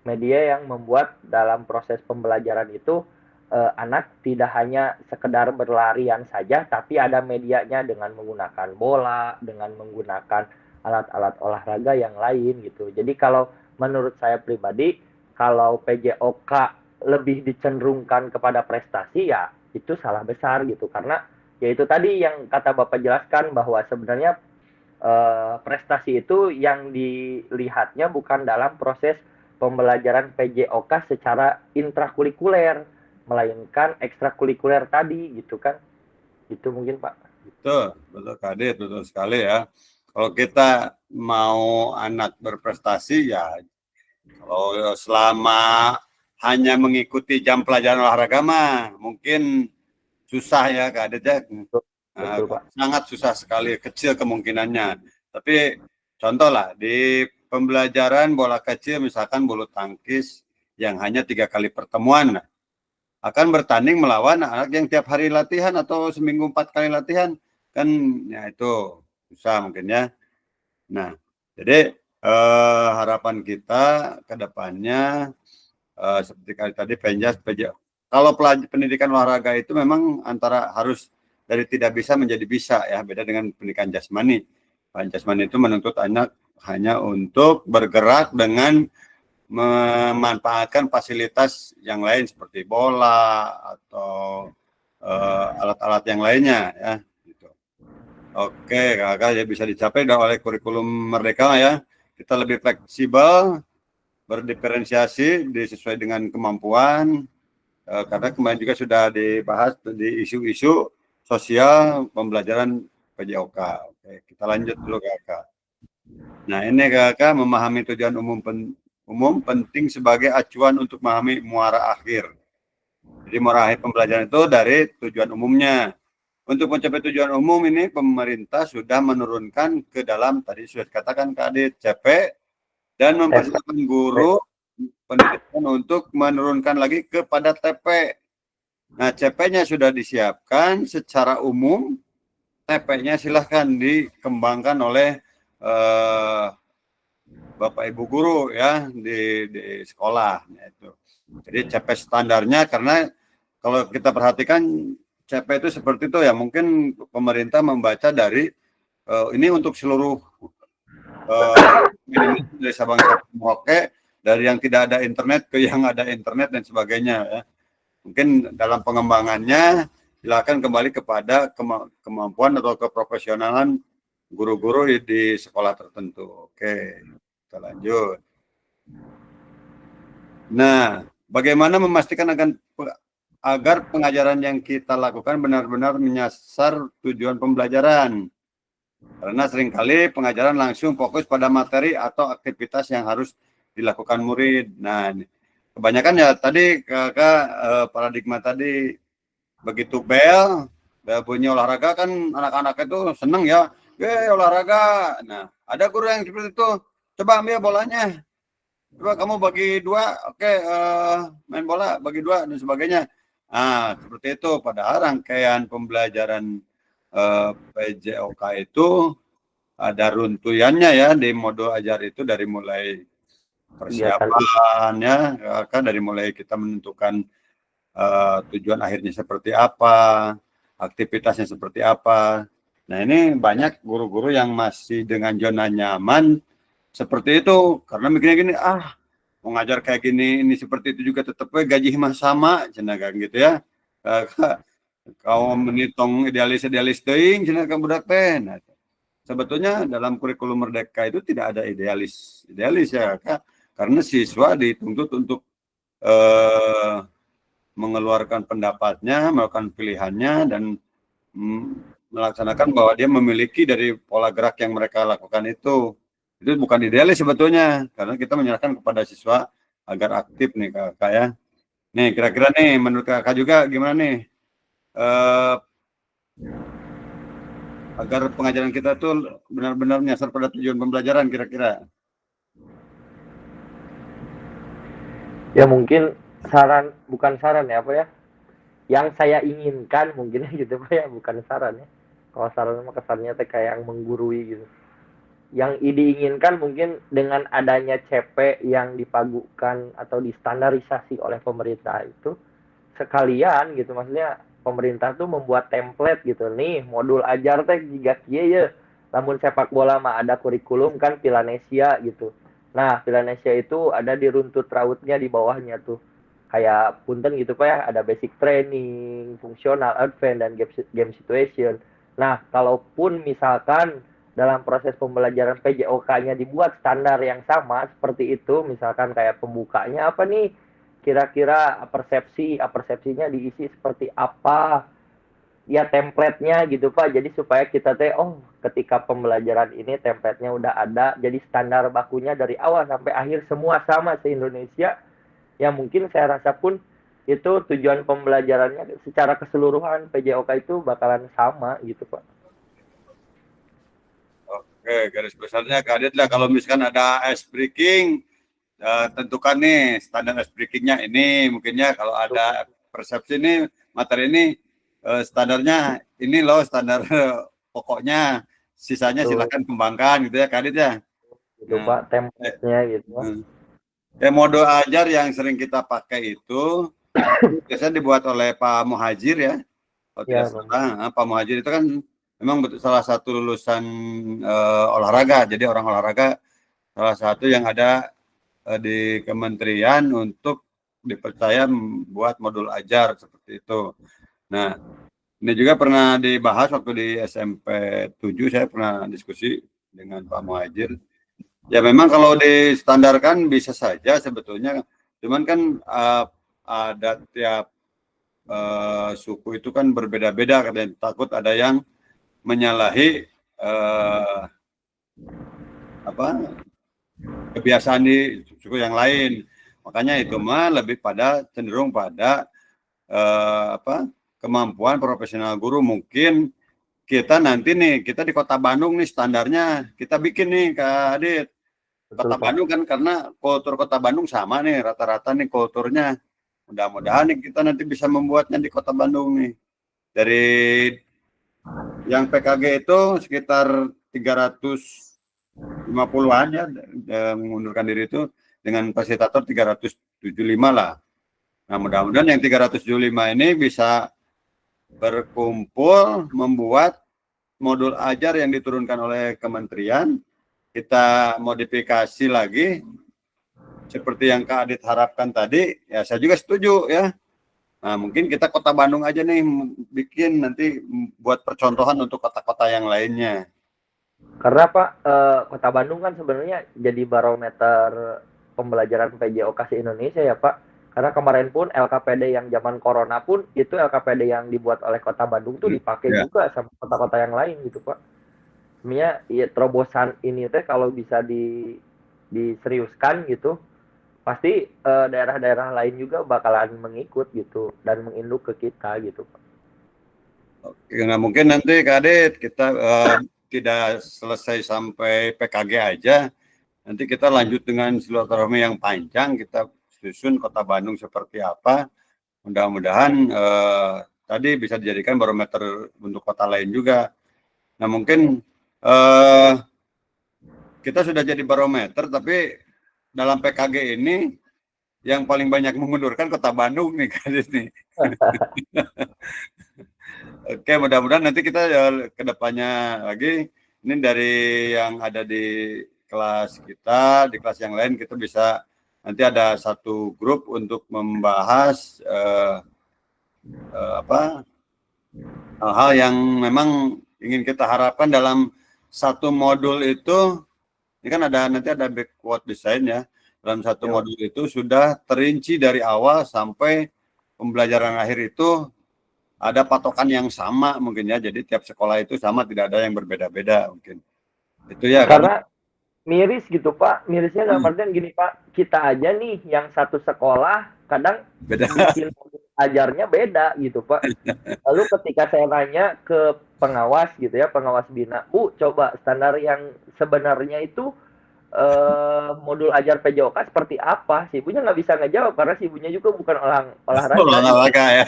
Media yang membuat dalam proses pembelajaran itu anak tidak hanya sekedar berlarian saja, tapi ada medianya dengan menggunakan bola, dengan menggunakan alat-alat olahraga yang lain gitu. Jadi kalau menurut saya pribadi, kalau PJOK lebih dicenderungkan kepada prestasi ya itu salah besar gitu, karena ya itu tadi yang kata Bapak jelaskan bahwa sebenarnya prestasi itu yang dilihatnya bukan dalam proses pembelajaran PJOK secara intrakurikuler, melainkan ekstrakurikuler tadi gitu kan. Itu mungkin Pak. Betul Kak Adit, betul sekali ya. Kalau kita mau anak berprestasi ya, kalau selama hanya mengikuti jam pelajaran olahraga mah mungkin susah ya Kak Adit ya. Betul, Pak. Sangat susah sekali, kecil kemungkinannya. Tapi contoh lah di pembelajaran bola kecil misalkan bulu tangkis yang hanya 3 kali pertemuan akan bertanding melawan anak yang tiap hari latihan atau seminggu 4 kali latihan, kan ya itu susah mungkin ya. Nah, jadi harapan kita ke depannya seperti kali tadi penjas, kalau pendidikan olahraga itu memang antara harus dari tidak bisa menjadi bisa ya, beda dengan pendidikan jasmani. Pendidikan jasmani itu menuntut anak hanya untuk bergerak dengan memanfaatkan fasilitas yang lain seperti bola atau alat-alat yang lainnya ya. Gitu. Oke, kakak ya bisa dicapai oleh kurikulum merdeka ya. Kita lebih fleksibel, berdiferensiasi sesuai dengan kemampuan. Karena kemarin juga sudah dibahas di isu-isu sosial pembelajaran PJOK. Oke, kita lanjut dulu Kakak. Nah, ini Kakak memahami tujuan umum penting sebagai acuan untuk memahami muara akhir. Jadi muara akhir pembelajaran itu dari tujuan umumnya. Untuk mencapai tujuan umum ini pemerintah sudah menurunkan ke dalam tadi sudah dikatakan Kak Adit CP dan mempersilahkan guru pendidikan untuk menurunkan lagi kepada TP. Nah, CP-nya sudah disiapkan secara umum, TP-nya silahkan dikembangkan oleh Bapak Ibu guru ya di sekolah. Nah, itu. Jadi CP standarnya karena kalau kita perhatikan CP itu seperti itu ya, mungkin pemerintah membaca dari ini untuk seluruh dari Sabang sampai Merauke, dari yang tidak ada internet ke yang ada internet dan sebagainya ya. Mungkin dalam pengembangannya silakan kembali kepada kemampuan atau keprofesionalan guru-guru di sekolah tertentu. Oke, kita lanjut. Nah, bagaimana memastikan agar pengajaran yang kita lakukan benar-benar menyasar tujuan pembelajaran? Karena seringkali pengajaran langsung fokus pada materi atau aktivitas yang harus dilakukan murid. Nah, kebanyakan ya tadi Kakak paradigma tadi begitu bel bunyi olahraga kan anak-anak itu seneng ya, olahraga. Nah, ada guru yang seperti itu, coba ambil bolanya, coba kamu bagi dua, oke, main bola bagi dua dan sebagainya. Nah, seperti itu. Padahal rangkaian pembelajaran PJOK itu ada runtuyannya ya di modul ajar itu dari mulai persiapannya, kan dari mulai kita menentukan tujuan akhirnya seperti apa, aktivitasnya seperti apa. Nah, ini banyak guru-guru yang masih dengan zona nyaman seperti itu karena mikirnya gini, mau ngajar kayak gini, ini seperti itu juga tetap gaji mah sama, cenah gitu ya. Kau menitong idealis teuing cenah ka budak teh. Nah, sebetulnya dalam kurikulum Merdeka itu tidak ada idealis ya, Kak. Karena siswa dituntut untuk mengeluarkan pendapatnya, melakukan pilihannya, dan melaksanakan bahwa dia memiliki dari pola gerak yang mereka lakukan itu. Itu bukan idealis sebetulnya, karena kita menyerahkan kepada siswa agar aktif nih Kakak ya. Nih kira-kira nih menurut Kakak juga gimana nih? Agar pengajaran kita tuh benar-benar menyasar pada tujuan pembelajaran kira-kira. Ya mungkin bukan saran ya, apa ya? Yang saya inginkan mungkin gitu Pak ya, bukan saran ya. Kalau saran mah kesannya teh kayak yang menggurui gitu. Yang diinginkan mungkin dengan adanya CP yang dipagukan atau distandarisasi oleh pemerintah itu sekalian gitu, maksudnya pemerintah tuh membuat template gitu nih, modul ajar teh jika kieu ya. Namun sepak bola mah ada kurikulum kan Pilanesia gitu. Nah, Pilanesia itu ada di runtut rautnya di bawahnya tuh. Kayak punten gitu Pak ya, ada basic training, fungsional, advance, dan game situation. Nah, kalaupun misalkan dalam proses pembelajaran PJOK-nya dibuat standar yang sama seperti itu, misalkan kayak pembukanya apa nih, kira-kira persepsinya diisi seperti apa, ya template-nya gitu Pak. Jadi supaya kita ketika pembelajaran ini template-nya udah ada, jadi standar bakunya dari awal sampai akhir semua sama se-Indonesia. Ya mungkin saya rasa pun itu tujuan pembelajarannya secara keseluruhan PJOK itu bakalan sama gitu Pak. Oke, garis besarnya Kak Adit lah, kalau misalkan ada ice breaking, tentukan nih standar ice breakingnya ini, mungkinnya kalau ada persepsi ini, materi ini, standarnya ini loh, standar pokoknya, sisanya silakan kembangkan gitu ya Kak Adit ya. Gitu Pak, template-nya gitu Pak. Modul ajar yang sering kita pakai itu biasanya dibuat oleh Pak Muhajir ya. Kalau tidak salah, Pak Muhajir itu kan memang salah satu lulusan olahraga. Jadi orang olahraga salah satu yang ada di kementerian untuk dipercaya membuat modul ajar seperti itu. Nah, ini juga pernah dibahas waktu di SMP 7, saya pernah diskusi dengan Pak Muhajir. Ya memang kalau distandarkan bisa saja sebetulnya, cuman kan ada tiap suku itu kan berbeda-beda, katanya takut ada yang menyalahi kebiasaan di suku yang lain. Makanya itu mah lebih pada cenderung pada kemampuan profesional guru. Mungkin kita nanti nih, kita di Kota Bandung nih standarnya kita bikin nih Kak Adit. Kota Bandung kan karena kultur Kota Bandung sama nih rata-rata nih kulturnya. Mudah-mudahan nih kita nanti bisa membuatnya di Kota Bandung nih. Dari yang PKG itu sekitar 350-an ya mengundurkan diri itu, dengan fasilitator 375 lah. Nah, mudah-mudahan yang 375 ini bisa berkumpul membuat modul ajar yang diturunkan oleh kementerian, kita modifikasi lagi seperti yang Kak Adit harapkan tadi. Ya saya juga setuju ya. Nah, mungkin kita Kota Bandung aja nih bikin nanti buat percontohan untuk kota-kota yang lainnya. Karena Pak, Kota Bandung kan sebenarnya jadi barometer pembelajaran PJOK se-Indonesia ya Pak. Karena kemarin pun LKPD yang zaman corona pun itu LKPD yang dibuat oleh Kota Bandung tuh dipakai juga sama kota-kota yang lain gitu Pak. Sebenarnya ya, terobosan ini teh kalau bisa diseriuskan gitu, pasti daerah-daerah lain juga bakalan mengikut gitu dan menginduk ke kita gitu Pak. Oke, nggak mungkin nanti Kak Adit kita tidak selesai sampai PKG aja. Nanti kita lanjut dengan silaturahmi yang panjang, kita susun Kota Bandung seperti apa. Mudah-mudahan tadi bisa dijadikan barometer untuk kota lain juga. Nah mungkin kita sudah jadi barometer, tapi dalam PKG ini yang paling banyak mengundurkan Kota Bandung nih kan ini. Oke, mudah-mudahan nanti kita ke depannya lagi, ini dari yang ada di kelas kita, di kelas yang lain kita bisa nanti ada satu grup untuk membahas hal-hal yang memang ingin kita harapkan dalam satu modul itu. Ini kan nanti ada backward design ya. Dalam satu modul itu sudah terinci dari awal sampai pembelajaran akhir itu ada patokan yang sama mungkin ya. Jadi tiap sekolah itu sama, tidak ada yang berbeda-beda mungkin. Itu ya. Karena miris gitu Pak. Mirisnya dalam artian gini Pak, kita aja nih yang satu sekolah kadang beda. Bikin ajarnya beda gitu Pak. Lalu ketika saya nanya ke pengawas gitu ya, pengawas bina, Bu coba standar yang sebenarnya itu modul ajar PJOK seperti apa? Si ibunya nggak bisa ngejawab karena si ibunya juga bukan olahraga. Olahraga ya.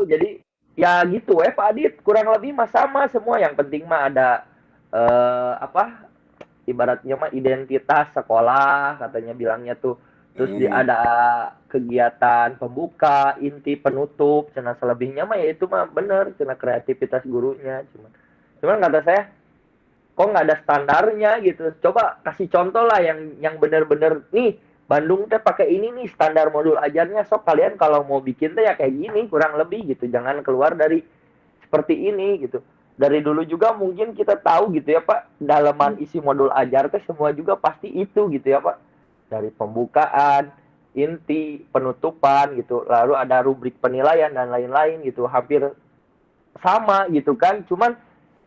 Jadi ya gitu Pak Adit, kurang lebih mah sama semua. Yang penting mah ada ibaratnya mah identitas sekolah katanya bilangnya tuh. Terus ada kegiatan pembuka, inti, penutup, cina selebihnya mah ya itu mah bener, cina kreativitas gurunya. Cuman kata saya, kok nggak ada standarnya gitu. Coba kasih contoh lah yang bener-bener nih Bandung teh pakai ini nih standar modul ajarnya. Sok kalian kalau mau bikin teh ya kayak gini kurang lebih gitu. Jangan keluar dari seperti ini gitu. Dari dulu juga mungkin kita tahu gitu ya Pak, dalaman isi modul ajar teh semua juga pasti itu gitu ya Pak. Dari pembukaan, inti, penutupan gitu. Lalu ada rubrik penilaian dan lain-lain gitu. Hampir sama gitu kan. Cuman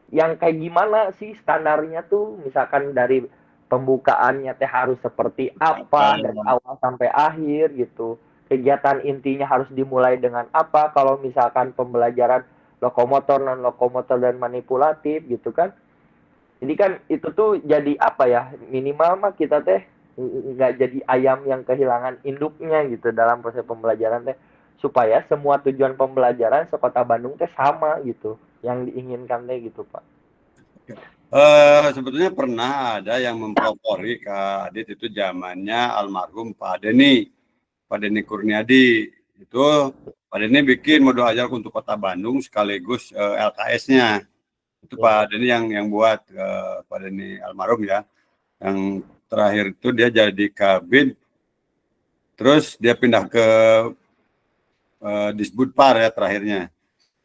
yang kayak gimana sih standarnya tuh, misalkan dari pembukaannya teh harus seperti apa dari awal sampai akhir gitu. Kegiatan intinya harus dimulai dengan apa, kalau misalkan pembelajaran lokomotor, non lokomotor dan manipulatif gitu kan. Jadi kan itu tuh jadi apa ya, minimal mah kita teh nggak jadi ayam yang kehilangan induknya gitu dalam proses pembelajaran teh, supaya semua tujuan pembelajaran sekota Bandung teh sama gitu yang diinginkan teh gitu Pak. Sebetulnya pernah ada yang mempelopori Kak Adit itu zamannya almarhum Pak Denny Kurniadi. Itu Pak Denny bikin modul ajar untuk Kota Bandung sekaligus LKS-nya. Itu Pak Denny yang buat, Pak Denny almarhum ya. Yang terakhir itu dia jadi kabin, terus dia pindah ke Disbudpar ya terakhirnya.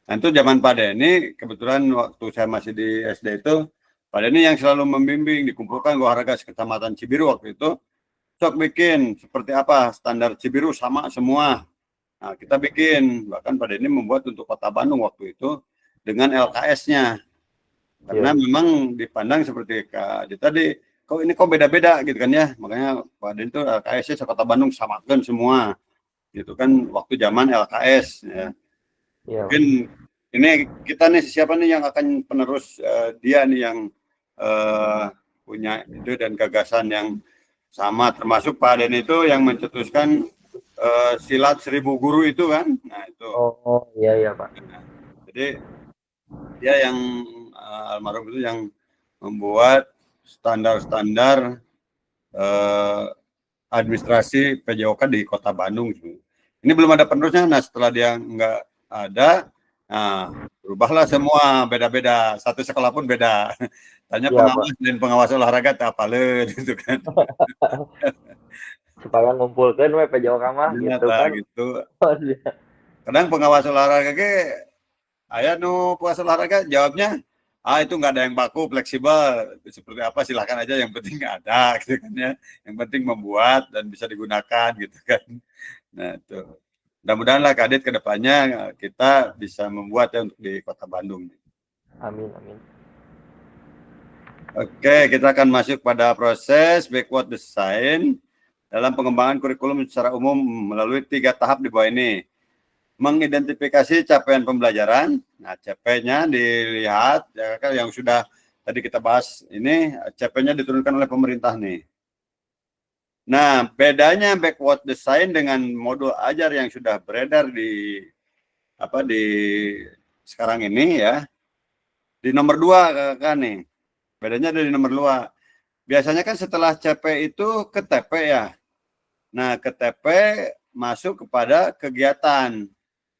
Nah itu zaman Pak Denny, kebetulan waktu saya masih di SD itu, Pak Denny yang selalu membimbing, dikumpulkan olahraga sekecamatan Cibiru waktu itu, sok bikin seperti apa, standar Cibiru sama semua. Nah kita bikin, bahkan Pak Denny membuat untuk Kota Bandung waktu itu dengan LKS-nya. Karena memang dipandang seperti Kak Adit tadi, kok beda-beda gitu kan ya. Makanya Pak Adit itu LKS Kota Bandung samakan semua. Gitu kan waktu zaman LKS ya. Mungkin ini kita nih siapa nih yang akan penerus dia nih yang punya ide dan gagasan yang sama, termasuk Pak Aden itu yang mencetuskan silat 1000 guru itu kan. Nah itu. Oh iya Pak. Jadi dia yang almarhum itu yang membuat standar-standar administrasi PJOK di Kota Bandung. Ini belum ada penerusnya. Nah setelah dia nggak ada, nah berubahlah semua beda-beda. Satu sekolah pun beda. Tanya pengawas dan pengawas olahraga tak apa gitu kan. Supaya ngumpulkan PJOK mah gitu kan. Gitu. Kadang pengawas olahraga ayah pengawas olahraga jawabnya, itu nggak ada yang baku, fleksibel, seperti apa silahkan aja, yang penting ada gitu kan ya, yang penting membuat dan bisa digunakan gitu kan. Nah itu mudah-mudahan lah Kadit kedepannya kita bisa membuat ya untuk di Kota Bandung. Amin. Oke, kita akan masuk pada proses backward design dalam pengembangan kurikulum secara umum melalui 3 tahap di bawah ini. Mengidentifikasi capaian pembelajaran. Nah, CP-nya dilihat ya kan, yang sudah tadi kita bahas ini, CP-nya diturunkan oleh pemerintah nih. Nah, bedanya backward design dengan modul ajar yang sudah beredar di sekarang ini ya. Di nomor 2 kan nih. Bedanya dari nomor 2. Biasanya kan setelah CP itu ke TP ya. Nah, ke TP masuk kepada kegiatan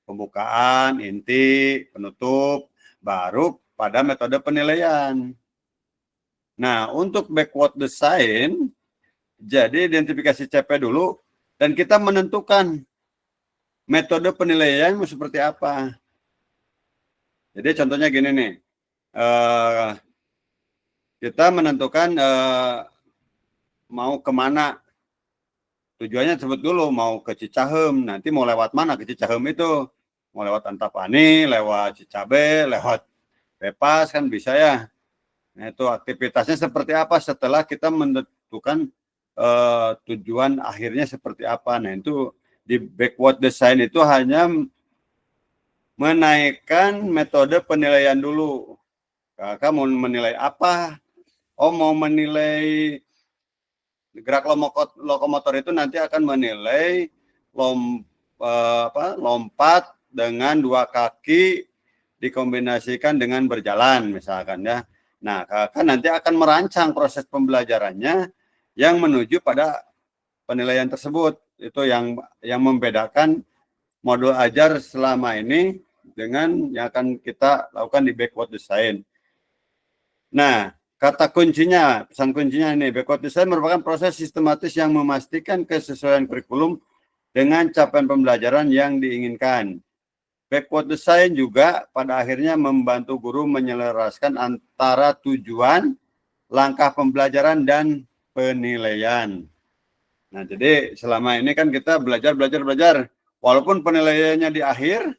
pembukaan, inti, penutup, baru pada metode penilaian. Nah, untuk backward design, jadi identifikasi CP dulu, dan kita menentukan metode penilaian seperti apa. Jadi contohnya gini nih, kita menentukan mau kemana. Tujuannya sebut dulu, mau ke Cicahem, nanti mau lewat mana ke Cicahem itu? Mau lewat Antapani, lewat Cicabe, lewat Pepas kan bisa ya. Nah itu aktivitasnya seperti apa setelah kita menentukan tujuan akhirnya seperti apa. Nah itu di backward design itu hanya menaikkan metode penilaian dulu. Kakak mau menilai apa? Oh mau menilai gerak lokomotor itu nanti akan menilai lompat dengan 2 kaki dikombinasikan dengan berjalan misalkan ya. Nah, kakak nanti akan merancang proses pembelajarannya yang menuju pada penilaian tersebut. Itu yang membedakan modul ajar selama ini dengan yang akan kita lakukan di backward design. Nah, kata kuncinya, pesan kuncinya ini, backward design merupakan proses sistematis yang memastikan kesesuaian kurikulum dengan capaian pembelajaran yang diinginkan. Backward design juga pada akhirnya membantu guru menyelaraskan antara tujuan, langkah pembelajaran, dan penilaian. Nah, jadi selama ini kan kita belajar. Walaupun penilaiannya di akhir,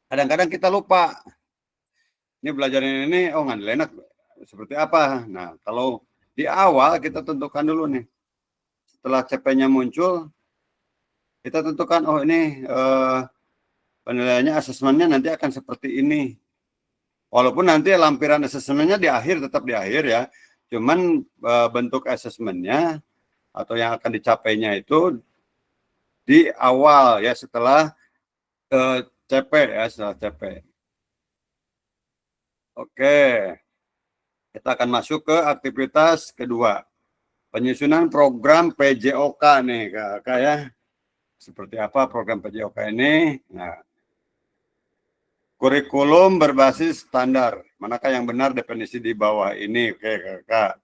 kadang-kadang kita lupa. Ini belajarin ini, nggak enak seperti apa. Nah, kalau di awal kita tentukan dulu nih. Setelah CP-nya muncul, kita tentukan, ini penilaiannya, asesmennya nanti akan seperti ini. Walaupun nanti lampiran asesmennya di akhir, tetap di akhir ya. Cuman bentuk asesmennya atau yang akan dicapainya itu di awal ya, setelah CP ya, setelah CP. Oke, kita akan masuk ke aktivitas kedua. Penyusunan program PJOK nih Kak ya. Seperti apa program PJOK ini? Nah, kurikulum berbasis standar. Manakah yang benar definisi di bawah ini? Oke Kak.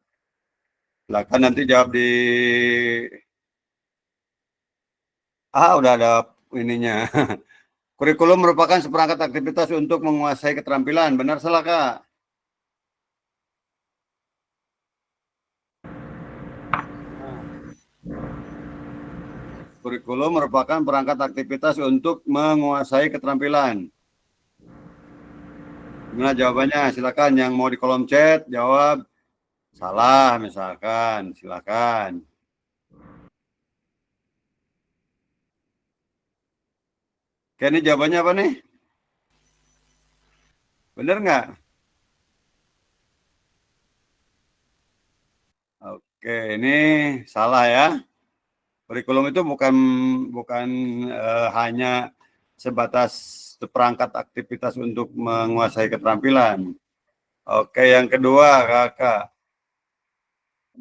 Silakan nanti jawab di... udah ada ininya. Kurikulum merupakan seperangkat aktivitas untuk menguasai keterampilan. Benar salah, Kak? Kurikulum merupakan perangkat aktivitas untuk menguasai keterampilan. Gimana jawabannya? Silakan yang mau di kolom chat jawab salah misalkan, silakan. Oke, ini jawabannya apa nih? Bener nggak? Oke, ini salah ya. Kurikulum itu bukan bukan hanya sebatas perangkat aktivitas untuk menguasai keterampilan. Oke, yang kedua, Kakak.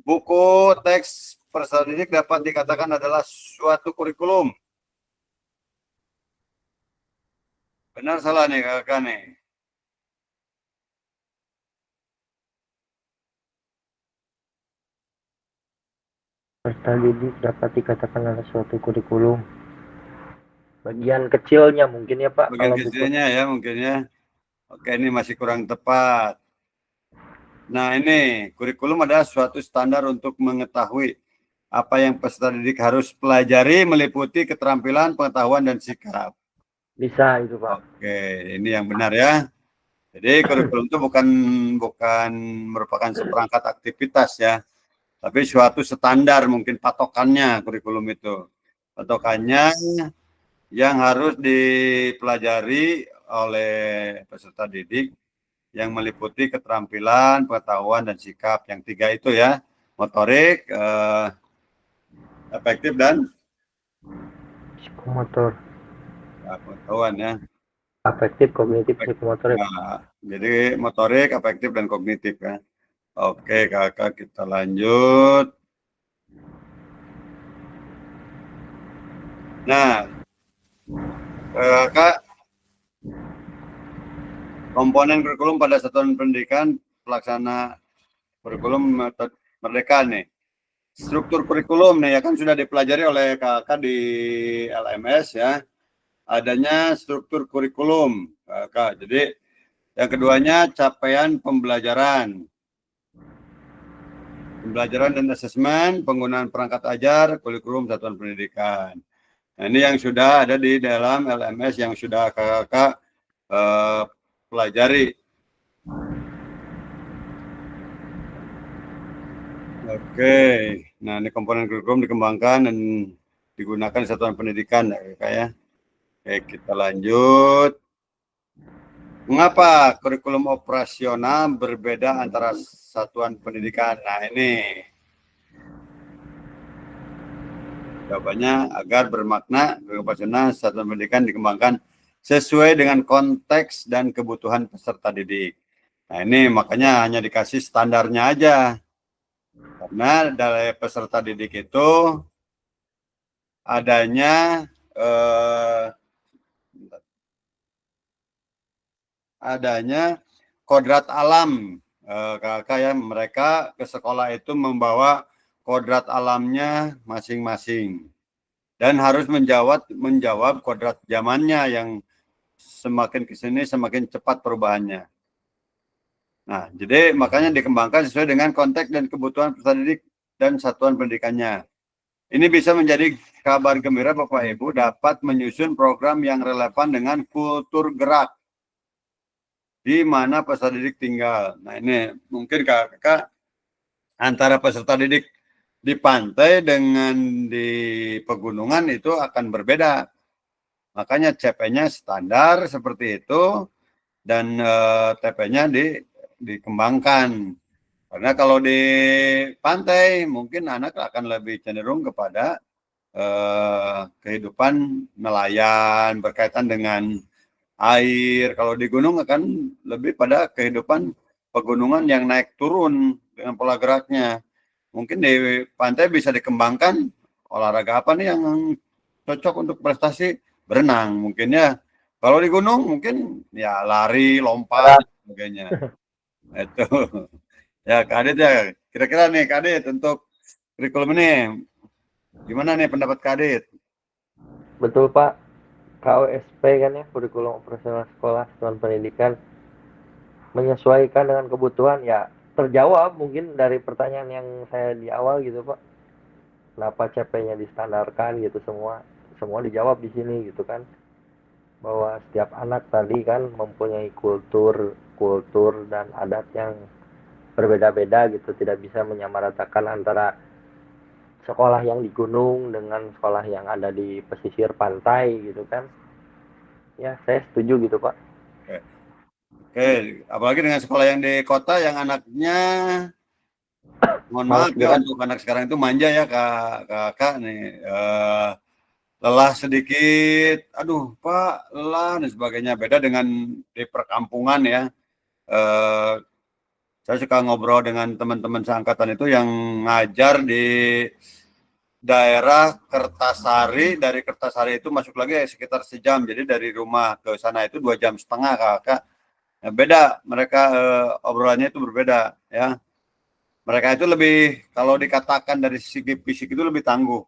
Buku teks peserta didik dapat dikatakan adalah suatu kurikulum. Benar salah nih Kakak nih? Peserta didik dapat dikatakan adalah suatu kurikulum. Bagian kecilnya mungkin ya Pak. Bagian Kalau kecilnya ya mungkin ya. Oke, ini masih kurang tepat. Nah, ini kurikulum adalah suatu standar untuk mengetahui apa yang peserta didik harus pelajari meliputi keterampilan, pengetahuan, dan sikap. bisa itu Pak. Oke, ini yang benar ya. Jadi kurikulum itu bukan merupakan seperangkat aktivitas ya, tapi suatu standar mungkin patokannya kurikulum itu. Patokannya yang harus dipelajari oleh peserta didik yang meliputi keterampilan, pengetahuan, dan sikap. Yang tiga itu ya, motorik, efektif, dan Psikomotor. pengetahuan ya. Afektif, kognitif, psikomotor. Nah, jadi motorik, efektif, dan kognitif ya. Oke kakak, kita lanjut. Nah, kakak, komponen kurikulum pada satuan pendidikan pelaksana kurikulum merdeka nih. Struktur kurikulum nih ya kan sudah dipelajari oleh kakak di LMS ya. Adanya struktur kurikulum kakak. Jadi yang keduanya capaian pembelajaran. Pembelajaran dan asesmen, penggunaan perangkat ajar, kurikulum satuan pendidikan. Nah, ini yang sudah ada di dalam LMS yang sudah kakak pelajari. Oke, nah ini komponen kurikulum dikembangkan dan digunakan di satuan pendidikan ya kakak ya. Oke, kita lanjut. Mengapa kurikulum operasional berbeda antara satuan pendidikan? Nah ini jawabannya agar bermakna kurikulum operasional satuan pendidikan dikembangkan sesuai dengan konteks dan kebutuhan peserta didik. Nah ini makanya hanya dikasih standarnya aja. Karena dari peserta didik itu adanya kodrat alam kakak ya, mereka ke sekolah itu membawa kodrat alamnya masing-masing dan harus menjawab kodrat zamannya yang semakin kesini semakin cepat perubahannya. Nah, jadi makanya dikembangkan sesuai dengan konteks dan kebutuhan peserta didik dan satuan pendidikannya. Ini bisa menjadi kabar gembira Bapak Ibu dapat menyusun program yang relevan dengan kultur gerak di mana peserta didik tinggal. Nah ini mungkin kakak antara peserta didik di pantai dengan di pegunungan itu akan berbeda. Makanya CP-nya standar seperti itu dan TP-nya dikembangkan. Karena kalau di pantai mungkin anak akan lebih cenderung kepada kehidupan nelayan berkaitan dengan air. Kalau di gunung akan lebih pada kehidupan pegunungan yang naik turun dengan pola geraknya. Mungkin di pantai bisa dikembangkan olahraga apa nih yang cocok untuk prestasi berenang mungkin ya. Kalau di gunung mungkin ya lari, lompat, sebagainya. Itu. Ya, Kak Adit ya. Kira-kira nih Kak Adit untuk kurikulum ini gimana nih pendapat Kak Adit? Betul Pak. KOSP kan ya, kurikulum operasional sekolah satuan pendidikan, menyesuaikan dengan kebutuhan ya, terjawab mungkin dari pertanyaan yang saya di awal gitu Pak. Kenapa CP-nya distandarkan gitu, semua dijawab di sini gitu kan. Bahwa setiap anak tadi kan mempunyai kultur kultur dan adat yang berbeda-beda gitu, tidak bisa menyamaratakan antara sekolah yang di gunung dengan sekolah yang ada di pesisir pantai gitu kan. Ya, saya setuju gitu, Pak. Oke, apalagi dengan sekolah yang di kota yang anaknya, mohon Malas maaf ya, gerak. untuk anak sekarang itu manja ya kakak nih, lelah sedikit, aduh Pak lelah dan sebagainya. Beda dengan di perkampungan ya. Saya suka ngobrol dengan teman-teman seangkatan itu yang ngajar di daerah Kertasari. Dari Kertasari itu masuk lagi sekitar sejam, jadi dari rumah ke sana itu 2,5 jam kakak. Nah, beda mereka, obrolannya itu berbeda ya. Mereka itu lebih, kalau dikatakan dari segi fisik itu lebih tangguh,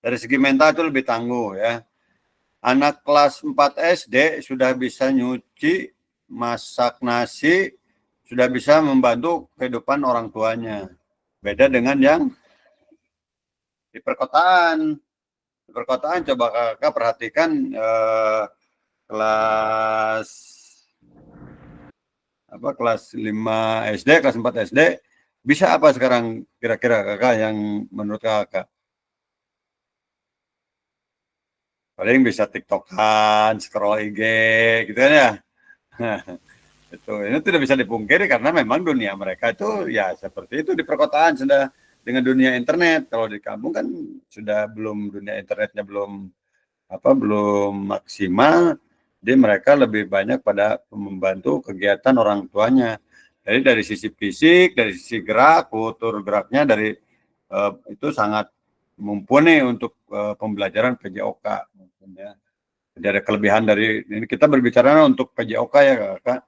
dari segi mental itu lebih tangguh ya. Anak kelas 4 SD sudah bisa nyuci, masak nasi, sudah bisa membantu kehidupan orang tuanya. Beda dengan yang di perkotaan. Di perkotaan coba kakak perhatikan, kelas kelas 5 SD, kelas 4 SD, bisa apa sekarang kira-kira kakak yang menurut kakak? Paling bisa TikTokan, scroll IG gitu kan ya. Itu tidak bisa dipungkiri karena memang dunia mereka itu ya seperti itu. Di perkotaan sudah dengan dunia internet. Kalau di kampung kan sudah belum, dunia internetnya belum maksimal. Jadi mereka lebih banyak pada membantu kegiatan orang tuanya. Jadi dari sisi fisik, dari sisi gerak, kultur geraknya dari itu sangat mumpuni untuk pembelajaran PJOK mungkin ya. Jadi ada kelebihan dari ini, kita berbicara untuk PJOK ya kakak.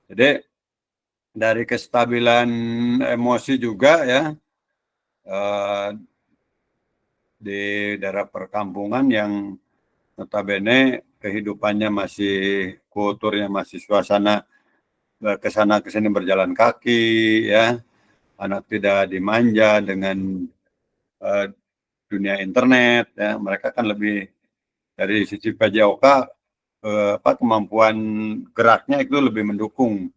Jadi dari kestabilan emosi juga ya, di daerah perkampungan yang notabene kehidupannya masih, kulturnya masih suasana kesana kesini berjalan kaki ya, anak tidak dimanja dengan dunia internet ya. Mereka kan lebih dari sisi PJOK, kemampuan geraknya itu lebih mendukung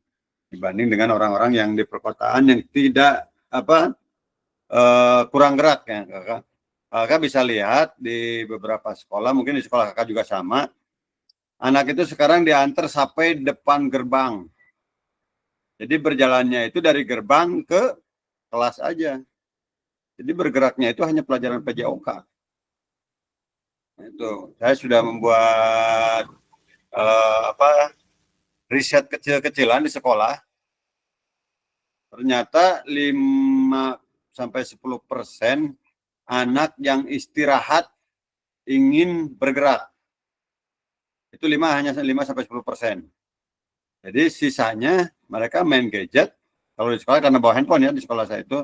dibanding dengan orang-orang yang di perkotaan yang tidak kurang gerak ya kakak. Kakak bisa lihat di beberapa sekolah, mungkin di sekolah kakak juga sama, anak itu sekarang diantar sampai depan gerbang. Jadi berjalannya itu dari gerbang ke kelas aja. Jadi bergeraknya itu hanya pelajaran PJOK. Itu saya sudah membuat riset kecil-kecilan di sekolah. Ternyata 5-10% anak yang istirahat ingin bergerak. Itu hanya 5-10%. Jadi sisanya mereka main gadget. Kalau di sekolah karena bawa handphone ya, di sekolah saya itu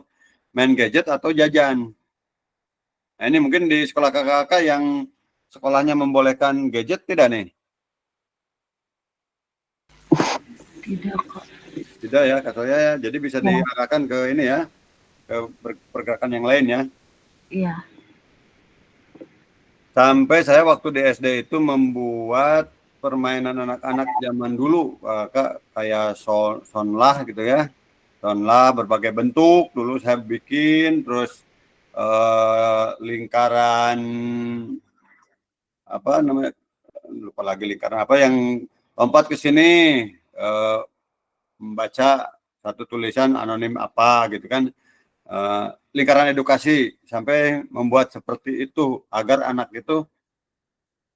main gadget atau jajan. Nah ini mungkin di sekolah kakak-kakak yang sekolahnya membolehkan gadget tidak nih? Tidak kok. Tidak ya kak Soya ya. Jadi bisa Ya. diarahkan ke ini ya, ke pergerakan yang lain ya. Iya. Sampai saya waktu di SD itu membuat permainan anak-anak zaman dulu, Kak, kayak sonlah gitu ya. Sonlah berbagai bentuk dulu saya bikin, terus lingkaran apa namanya, lupa lagi lingkaran apa yang lompat ke sini, membaca satu tulisan anonim apa gitu kan. Lingkaran edukasi, sampai membuat seperti itu agar anak itu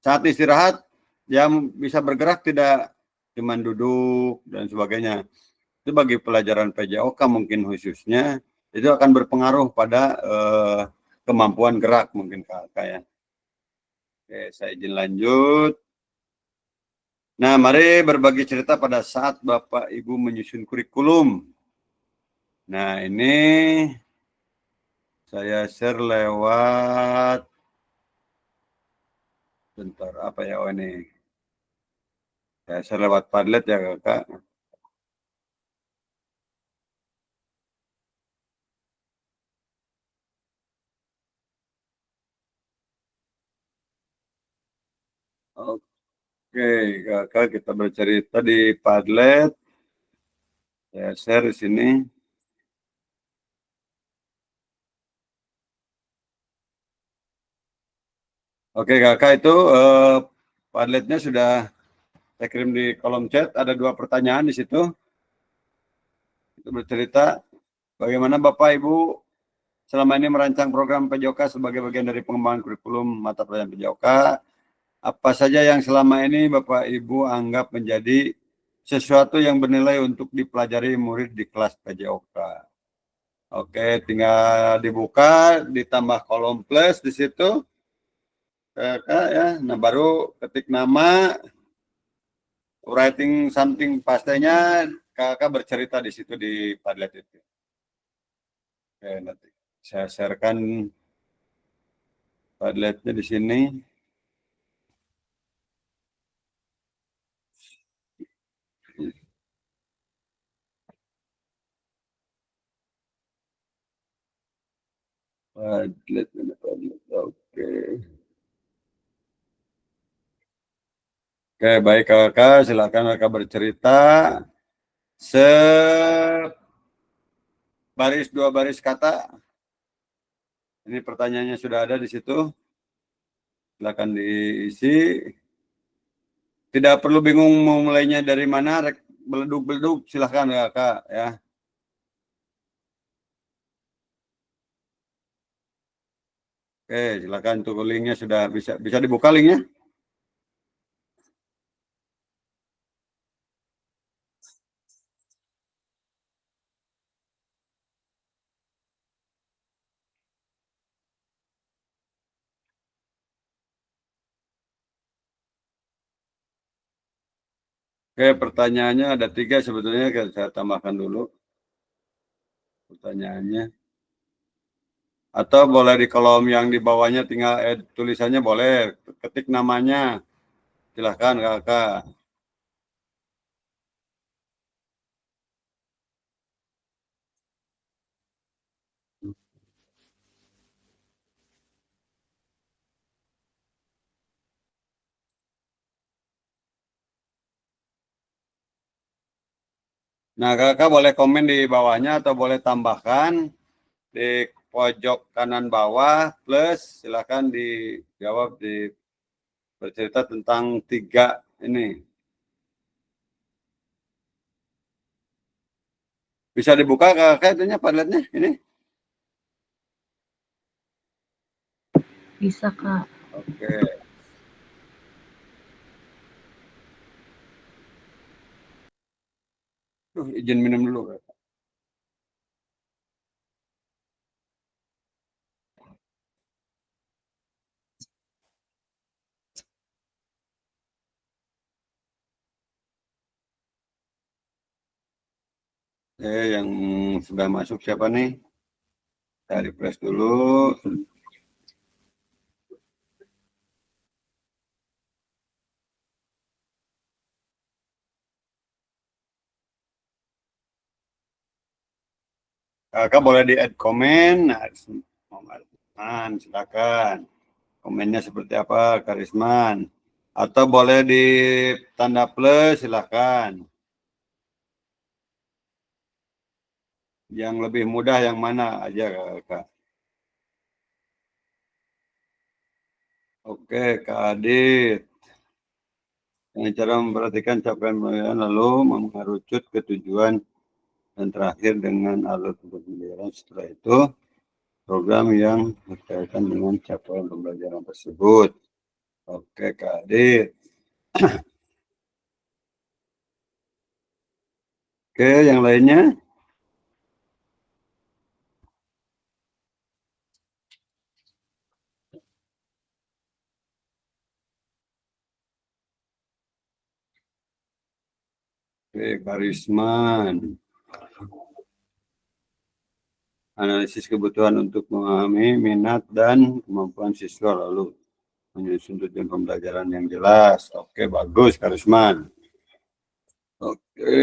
saat istirahat dia bisa bergerak, tidak cuma duduk dan sebagainya. Itu bagi pelajaran PJOK mungkin khususnya itu akan berpengaruh pada kemampuan gerak mungkin kakak ya. Oke, saya izin lanjut. Nah, mari berbagi cerita pada saat Bapak Ibu menyusun kurikulum. Nah, ini saya share lewat, bentar apa ya, oh ini. Saya share lewat Padlet ya kakak. Oke, kakak kita bercerita di Padlet. Saya share di sini. Oke, kakak itu Padletnya sudah saya kirim di kolom chat. Ada 2 pertanyaan di situ. Itu bercerita bagaimana Bapak Ibu selama ini merancang program PJOK sebagai bagian dari pengembangan kurikulum mata pelajaran PJOK. Apa saja yang selama ini Bapak Ibu anggap menjadi sesuatu yang bernilai untuk dipelajari murid di kelas PJOK. Oke, tinggal dibuka, ditambah kolom plus di situ. Kakak ya, nah baru ketik nama, writing something pastinya kakak bercerita di situ di Padlet itu. Oke, nanti saya sharekan Padletnya di sini. Padlet, oke. Oke, baik kakak, silakan kakak bercerita. Sebaris 2 baris kata. Ini pertanyaannya sudah ada di situ. Silakan diisi. Tidak perlu bingung mau mulainya dari mana, beleduk-beleduk silakan kakak ya. Oke, silakan untuk linknya sudah bisa dibuka linknya. Oke, pertanyaannya ada 3 sebetulnya, saya tambahkan dulu pertanyaannya. Atau boleh di kolom yang di bawahnya tinggal tulisannya boleh, ketik namanya. Silahkan kakak. Nah, kakak boleh komen di bawahnya atau boleh tambahkan di pojok kanan bawah plus silakan dijawab di bercerita tentang 3 ini. Bisa dibuka kakak itunya Padletnya ini? Bisa, Kak. Oke. Izin minum dulu. Yang sudah masuk siapa nih? Saya refresh dulu. Kakak boleh di add komen. Nah, silakan. Komennya seperti apa, Karisman? Atau boleh di tanda plus, silakan. Yang lebih mudah yang mana aja, kakak? Oke, Kak Adit. Dengan cara memperhatikan capaian pembayaran lalu mengerucut ke tujuan dan terakhir dengan alur pembelajaran. Setelah itu, program yang berkaitan dengan capaian pembelajaran tersebut. Oke, Kak Adit. Oke, yang lainnya? Oke, Karisman. Analisis kebutuhan untuk memahami minat dan kemampuan siswa lalu menyusun tujuan pembelajaran yang jelas. Oke, bagus, Karisman. Oke.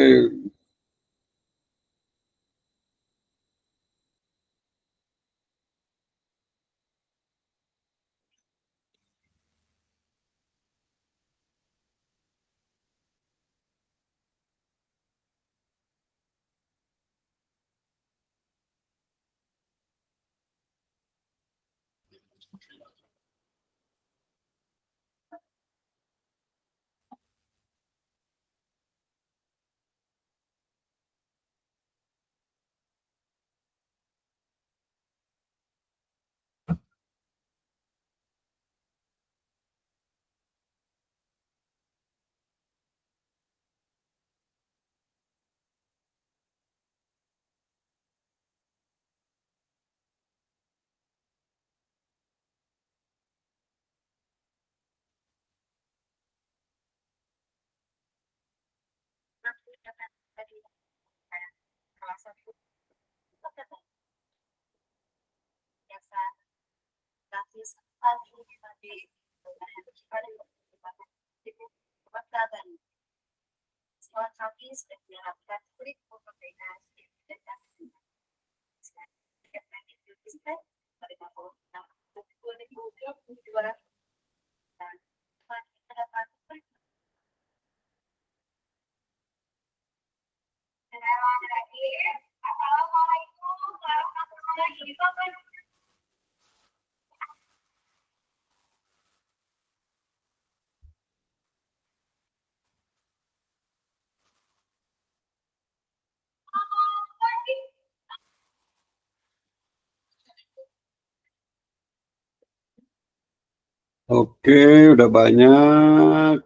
Oke, udah banyak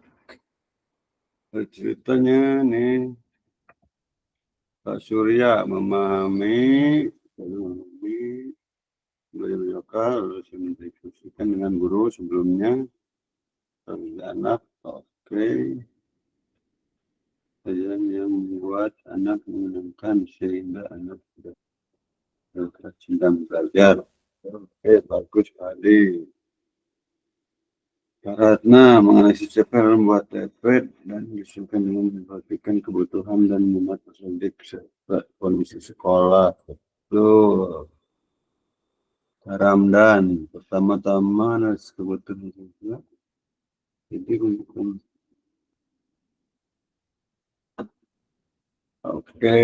ceritanya nih. Pak Surya memahami belajar lokal harus mendiskusikan dengan guru sebelumnya. Anak, oke. Kajian yang membuat anak menyenangkan sehingga anak sudah cinta belajar. Oke, bagus sekali. Ratna menganalisis CPR membuat TPD dan disesuaikan dengan memperhatikan kebutuhan dan minat peserta serta kondisi sekolah. Betul. Ramdan, pertama-tama analisis kebutuhan siswa. Jadi untuk oke,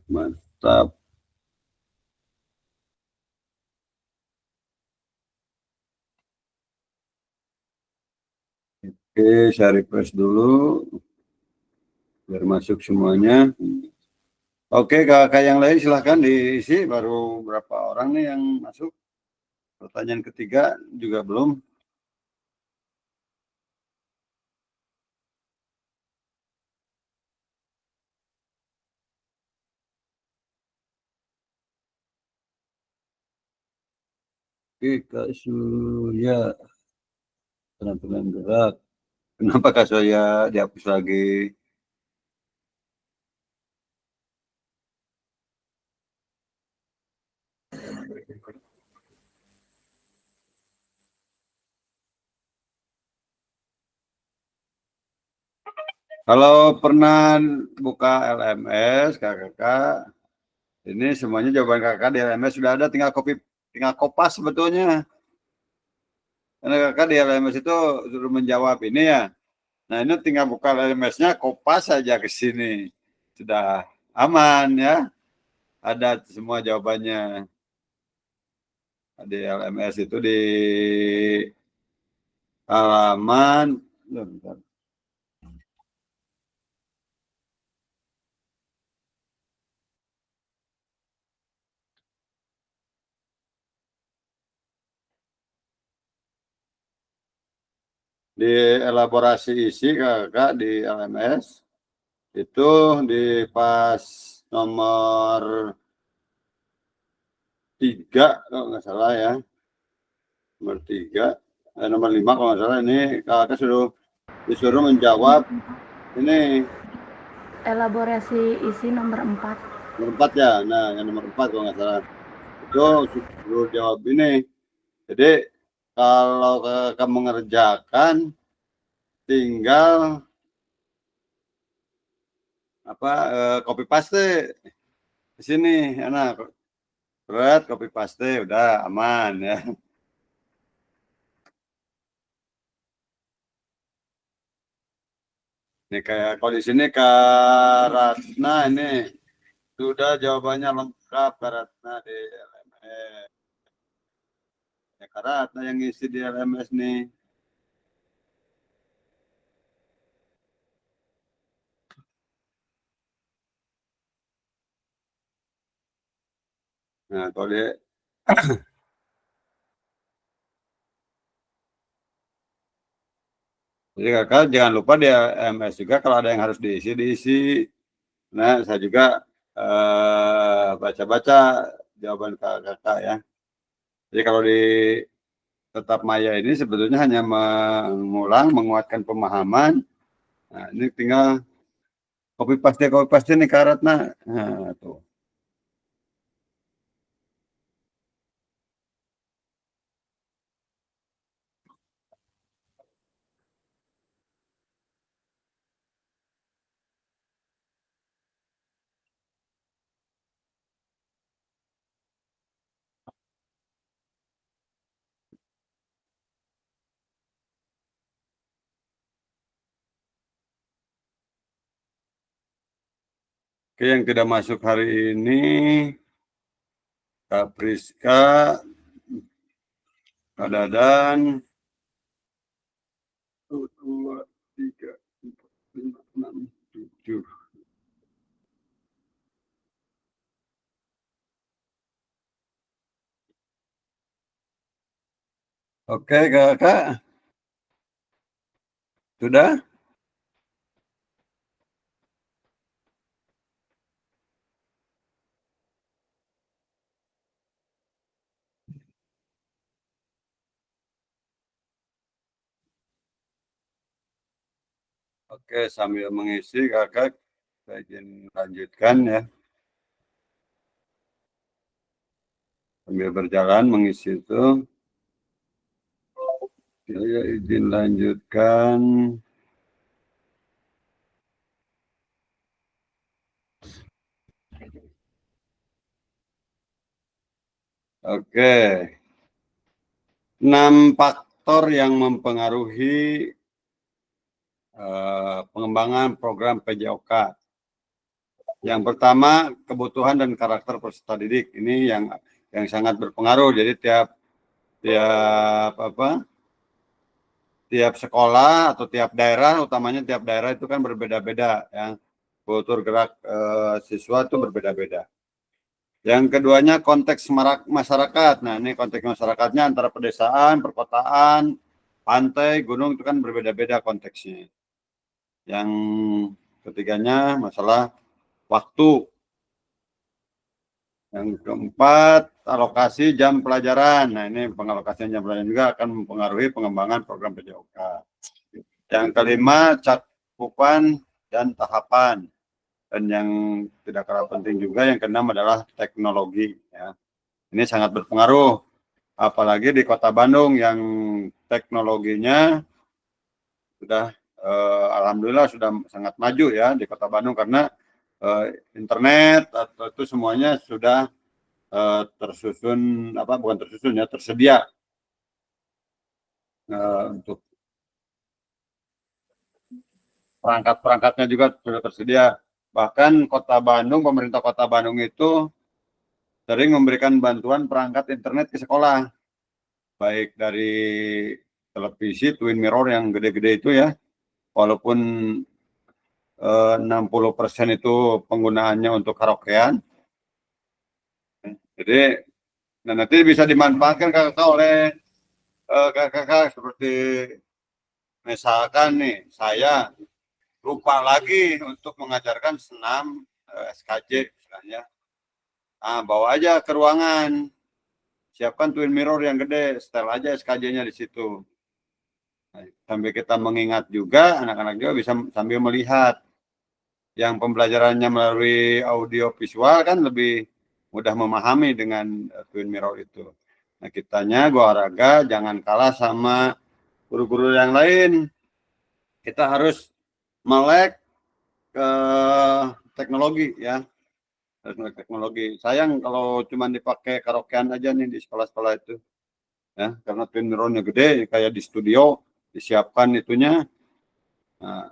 mantap. Oke, saya refresh dulu biar masuk semuanya. Oke, kakak yang lain silahkan diisi. Baru berapa orang nih yang masuk? Pertanyaan ketiga juga belum. Oke, Kak Surya, penampilan gerak. Kenapa Kak Surya dihapus lagi? Kalau pernah buka LMS, kakak, ini semuanya jawaban kakak di LMS sudah ada, tinggal kopas sebetulnya. Karena kakak di LMS itu suruh menjawab ini ya. Nah ini tinggal buka LMS-nya, kopas saja ke sini. Sudah aman ya. Ada semua jawabannya. Di LMS itu di halaman bentar. Di elaborasi isi kakak di LMS itu di pas nomor 3 kalau nggak salah ya, nomor 3 nomor 5 kalau nggak salah, ini kakak disuruh menjawab ini elaborasi isi nomor 4. Nomor 4 ya, nah yang nomor 4 kalau nggak salah itu suruh jawab ini. Jadi kalau kakak mengerjakan tinggal copy paste di sini, anak berat copy paste udah aman ya. Ini kayak kalau di sini Kak Ratna ini sudah jawabannya lengkap Kak Ratna di LMS. Ya Kak Ratna yang isi di LMS nih. Nah kalau dia jadi kakak jangan lupa di LMS juga kalau ada yang harus diisi. Nah saya juga baca-baca jawaban kakak ya. Jadi kalau di Tetap Maya ini sebetulnya hanya mengulang, menguatkan pemahaman. Nah, ini tinggal Copy paste nih karatna. Nah, tuh. Oke, yang tidak masuk hari ini Kak Priska, Kak Dadan, 1, 2, 3, 4, 5, 6, 7. Oke, Kakak. Sudah? Oke, sambil mengisi Kakak, saya izin lanjutkan ya. Sambil berjalan mengisi itu, saya izin lanjutkan. Oke, 6 faktor yang mempengaruhi pengembangan program PJOK. Yang pertama, kebutuhan dan karakter peserta didik. Ini yang sangat berpengaruh. Jadi tiap sekolah atau tiap daerah, utamanya tiap daerah itu kan berbeda-beda ya. Kultur gerak siswa itu berbeda-beda. Yang keduanya konteks masyarakat. Nah, ini konteks masyarakatnya antara pedesaan, perkotaan, pantai, gunung itu kan berbeda-beda konteksnya. Yang ketiganya masalah waktu. Yang keempat, alokasi jam pelajaran. Nah, ini pengalokasian jam pelajaran juga akan mempengaruhi pengembangan program PJOK. Yang kelima, cakupan dan tahapan. Dan yang tidak kalah penting juga, yang keenam adalah teknologi. Ya. Ini sangat berpengaruh, apalagi di Kota Bandung yang teknologinya sudah, alhamdulillah sudah sangat maju ya di Kota Bandung, karena internet atau itu semuanya sudah tersusun, bukan tersusun ya, tersedia untuk perangkat-perangkatnya juga sudah tersedia. Bahkan Kota Bandung, pemerintah Kota Bandung itu sering memberikan bantuan perangkat internet ke sekolah, baik dari televisi twin mirror yang gede-gede itu ya, walaupun 60% itu penggunaannya untuk karaokean. Jadi nanti bisa dimanfaatkan kakak oleh kakak seperti misalkan nih saya lupa lagi untuk mengajarkan senam SKJ misalnya. Nah, bawa aja ke ruangan. Siapkan twin mirror yang gede, setel aja SKJ-nya di situ. Nah, sambil kita mengingat juga, anak-anak juga bisa sambil melihat. Yang pembelajarannya melalui audio visual kan lebih mudah memahami dengan twin mirror itu. Nah, kitanya gua olahraga jangan kalah sama guru-guru yang lain. Kita harus melek ke teknologi ya. Teknologi. Sayang kalau cuma dipakai karaokean aja nih di sekolah-sekolah itu. Ya, karena twin mirror-nya gede kayak di studio, disiapkan itunya. Nah,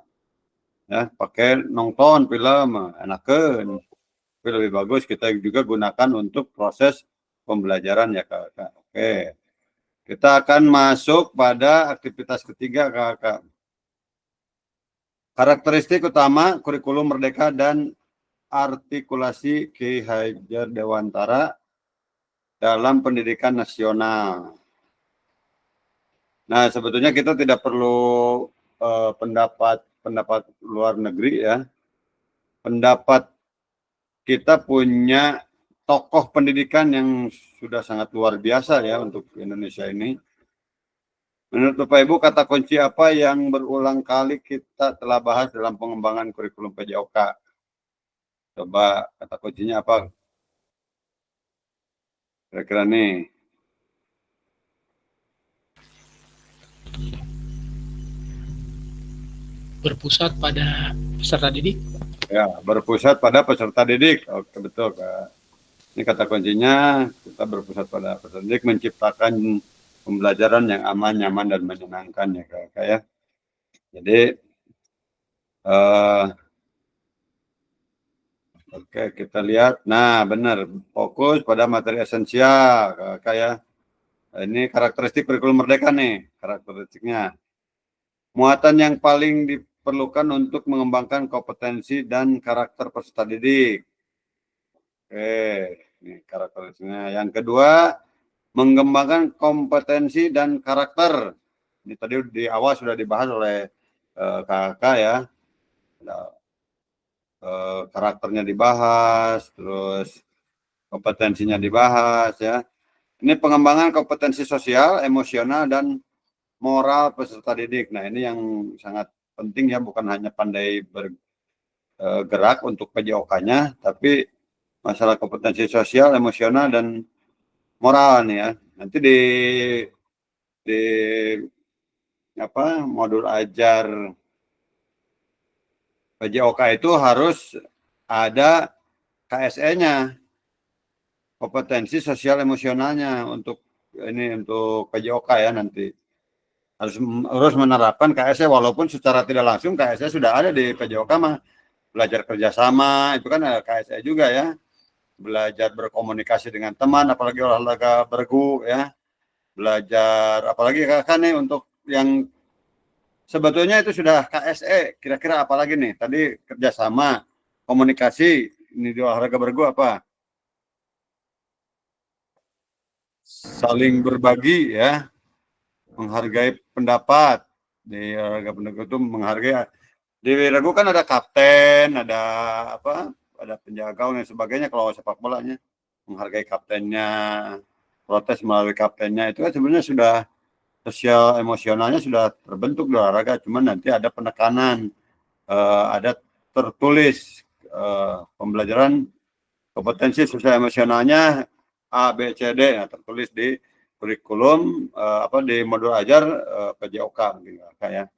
ya, pakai nonton film enakeun. Tapi lebih bagus kita juga gunakan untuk proses pembelajaran ya Kakak. Oke. Kita akan masuk pada aktivitas ketiga Kakak. Karakteristik utama kurikulum Merdeka dan artikulasi Ki Hajar Dewantara dalam pendidikan nasional. Nah, sebetulnya kita tidak perlu pendapat luar negeri ya. Pendapat kita punya tokoh pendidikan yang sudah sangat luar biasa ya untuk Indonesia ini. Menurut Bapak Ibu, kata kunci apa yang berulang kali kita telah bahas dalam pengembangan kurikulum PJOK? Coba kata kuncinya apa? Kira-kira nih. Berpusat pada peserta didik. Ya, berpusat pada peserta didik. Oke, betul, Kak. Ini kata kuncinya, kita berpusat pada peserta didik, menciptakan pembelajaran yang aman, nyaman, dan menyenangkan ya, Kak. Ya. Jadi, oke, kita lihat. Nah, benar. Fokus pada materi esensial, Kak. Ya. Ini karakteristik kurikulum merdeka nih, karakteristiknya. Muatan yang paling diperlukan untuk mengembangkan kompetensi dan karakter peserta didik. Oke, ini karakteristiknya. Yang kedua, mengembangkan kompetensi dan karakter. Ini tadi di awal sudah dibahas oleh kakak ya. Karakternya dibahas, terus kompetensinya dibahas ya. Ini pengembangan kompetensi sosial, emosional, dan moral peserta didik. Nah, ini yang sangat penting ya, bukan hanya pandai bergerak untuk PJOK-nya, tapi masalah kompetensi sosial, emosional, dan moral nih ya. Nanti di modul ajar PJOK itu harus ada KSE-nya, kompetensi sosial emosionalnya untuk PJOK ya nanti. Harus menerapkan KSE walaupun secara tidak langsung KSE sudah ada di PJOK mah. Belajar kerjasama itu kan ada KSE juga ya. Belajar berkomunikasi dengan teman, apalagi olahraga bergu ya. Belajar apalagi kan nih untuk yang sebetulnya itu sudah KSE. Kira-kira apalagi nih? Tadi kerjasama, komunikasi, ini di olahraga bergu apa? Saling berbagi ya, menghargai pendapat. Di olahraga bergu itu menghargai. Di ragu kan ada kapten, ada apa? Ada penjaga dan sebagainya kalau sepak bolanya. Menghargai kaptennya, protes melalui kaptennya itu kan sebenarnya sudah sosial emosionalnya sudah terbentuk di olahraga, cuman nanti ada penekanan, ada tertulis pembelajaran kompetensi sosial emosionalnya A, B, C, D, nah, tertulis di kurikulum di modul ajar PJOK kayak.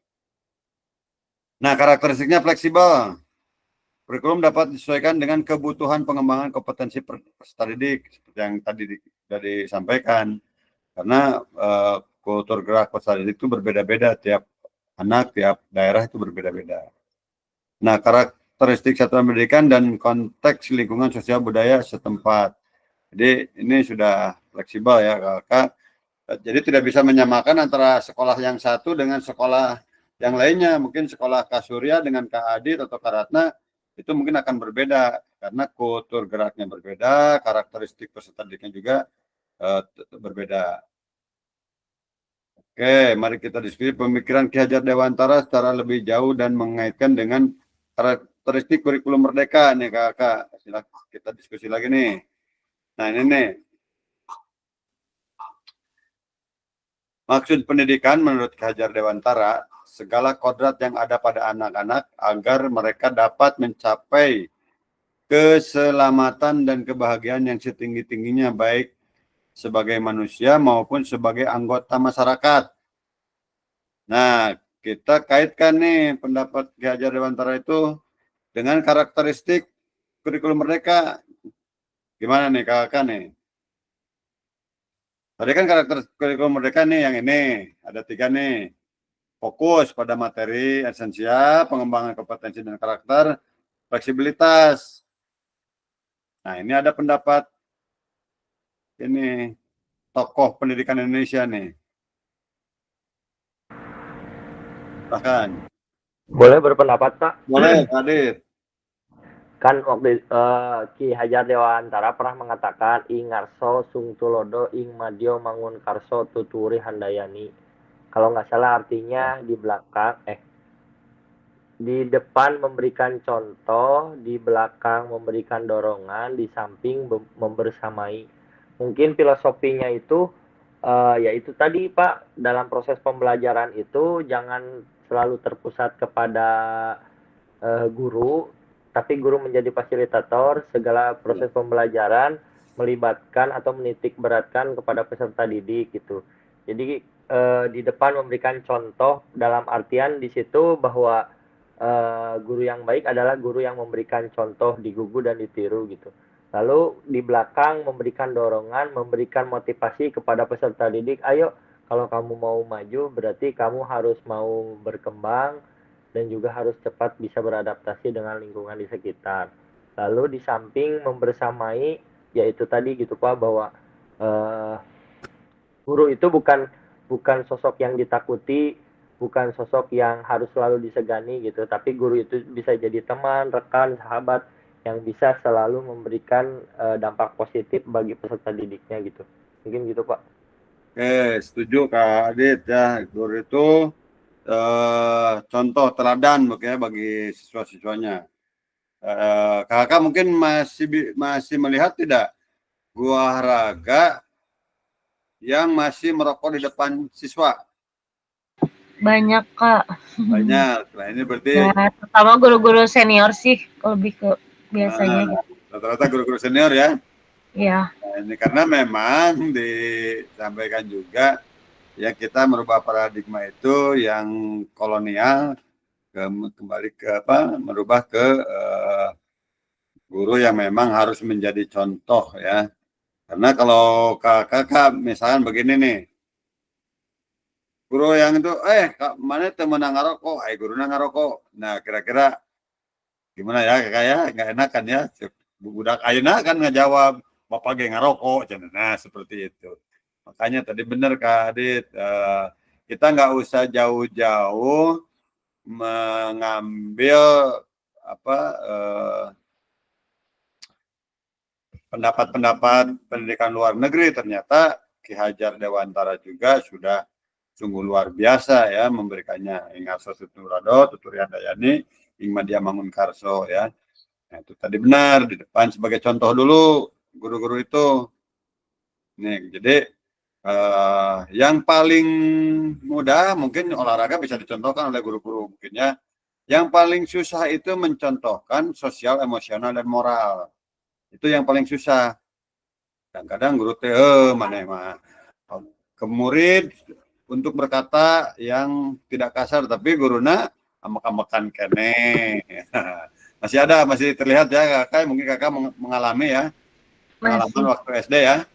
Nah, karakteristiknya fleksibel. Kurikulum dapat disesuaikan dengan kebutuhan pengembangan kompetensi peserta didik seperti yang tadi sudah disampaikan. Karena kultur gerak peserta didik itu berbeda-beda, tiap anak, tiap daerah itu berbeda-beda. Nah, karakteristik satuan pendidikan dan konteks lingkungan sosial budaya setempat. Jadi ini sudah fleksibel ya, Kakak. Jadi tidak bisa menyamakan antara sekolah yang satu dengan sekolah yang lainnya. Mungkin sekolah Kak Surya dengan Kak Adit atau Kak Ratna itu mungkin akan berbeda karena kultur geraknya berbeda, karakteristik peserta didiknya juga berbeda. Oke, mari kita diskusi pemikiran Ki Hajar Dewantara secara lebih jauh dan mengaitkan dengan karakteristik kurikulum merdeka nih Kakak. Silakan kita diskusi lagi nih. Nah, ini nih. Maksud pendidikan menurut Ki Hajar Dewantara, segala kodrat yang ada pada anak-anak agar mereka dapat mencapai keselamatan dan kebahagiaan yang setinggi-tingginya baik sebagai manusia maupun sebagai anggota masyarakat. Nah, kita kaitkan nih pendapat Ki Hajar Dewantara itu dengan karakteristik kurikulum merdeka. Gimana nih kakak nih? Tadi kan karakter kurikulum merdeka nih yang ini. Ada 3 nih. Fokus pada materi esensial, pengembangan kompetensi dan karakter, fleksibilitas. Nah, ini ada pendapat ini tokoh pendidikan Indonesia nih. Bahkan. Boleh berpendapat, Pak? Boleh, Adit. Kan waktu Ki Hajar Dewantara pernah mengatakan ing ngarso sung tulodo ing madyo mangun karso tuturi handayani. Kalau nggak salah artinya di belakang di depan memberikan contoh, di belakang memberikan dorongan, di samping membersamai. Mungkin filosofinya itu Ya itu tadi Pak, dalam proses pembelajaran itu jangan selalu terpusat kepada guru, tapi guru menjadi fasilitator segala proses pembelajaran, melibatkan atau menitik beratkan kepada peserta didik gitu. Jadi di depan memberikan contoh dalam artian di situ bahwa guru yang baik adalah guru yang memberikan contoh, digugu dan ditiru gitu. Lalu di belakang memberikan dorongan, memberikan motivasi kepada peserta didik, ayo kalau kamu mau maju berarti kamu harus mau berkembang dan juga harus cepat bisa beradaptasi dengan lingkungan di sekitar. Lalu di samping membersamai, yaitu tadi gitu Pak, bahwa guru itu bukan sosok yang ditakuti, bukan sosok yang harus selalu disegani gitu, tapi guru itu bisa jadi teman, rekan, sahabat yang bisa selalu memberikan dampak positif bagi peserta didiknya gitu. Mungkin gitu Pak. Oke, setuju Kak Adit ya. Guru itu contoh teladan bagi siswa-siswanya. Kakak mungkin masih melihat tidak guru olahraga yang masih merokok di depan siswa? Banyak Kak. Banyak. Nah ini berarti Ya, terutama guru-guru senior sih lebih ke biasanya gitu. rata-rata guru-guru senior ya. Iya. Nah, ini karena memang disampaikan juga ya kita merubah paradigma itu yang kolonial kembali ke merubah ke guru yang memang harus menjadi contoh ya. Karena kalau kakak misalkan begini nih, guru yang itu, mana temen ngarokok, guru ngarokok. Nah kira-kira gimana ya kakak ya, nggak enak kan ya, budak ayeuna kan ngejawab, bapak ge ngarokok, nah seperti itu. Makanya tadi benar Kak Adit, kita nggak usah jauh-jauh mengambil pendapat-pendapat pendidikan luar negeri. Ternyata Ki Hajar Dewantara juga sudah sungguh luar biasa ya memberikannya. Ingarso Tuturado, Tuturian Dayani, Ingmadia Mangunkarso ya. Nah, itu tadi benar di depan sebagai contoh dulu guru-guru itu. Nih, jadi yang paling mudah mungkin olahraga bisa dicontohkan oleh guru-guru mungkin ya. Yang paling susah itu mencontohkan sosial, emosional, dan moral. Itu yang paling susah. Kadang-kadang guru teh mana mah ke murid untuk berkata yang tidak kasar, tapi guruna amek-amekan kene. Masih terlihat ya kakak, mungkin kakak mengalami ya pengalaman waktu SD ya.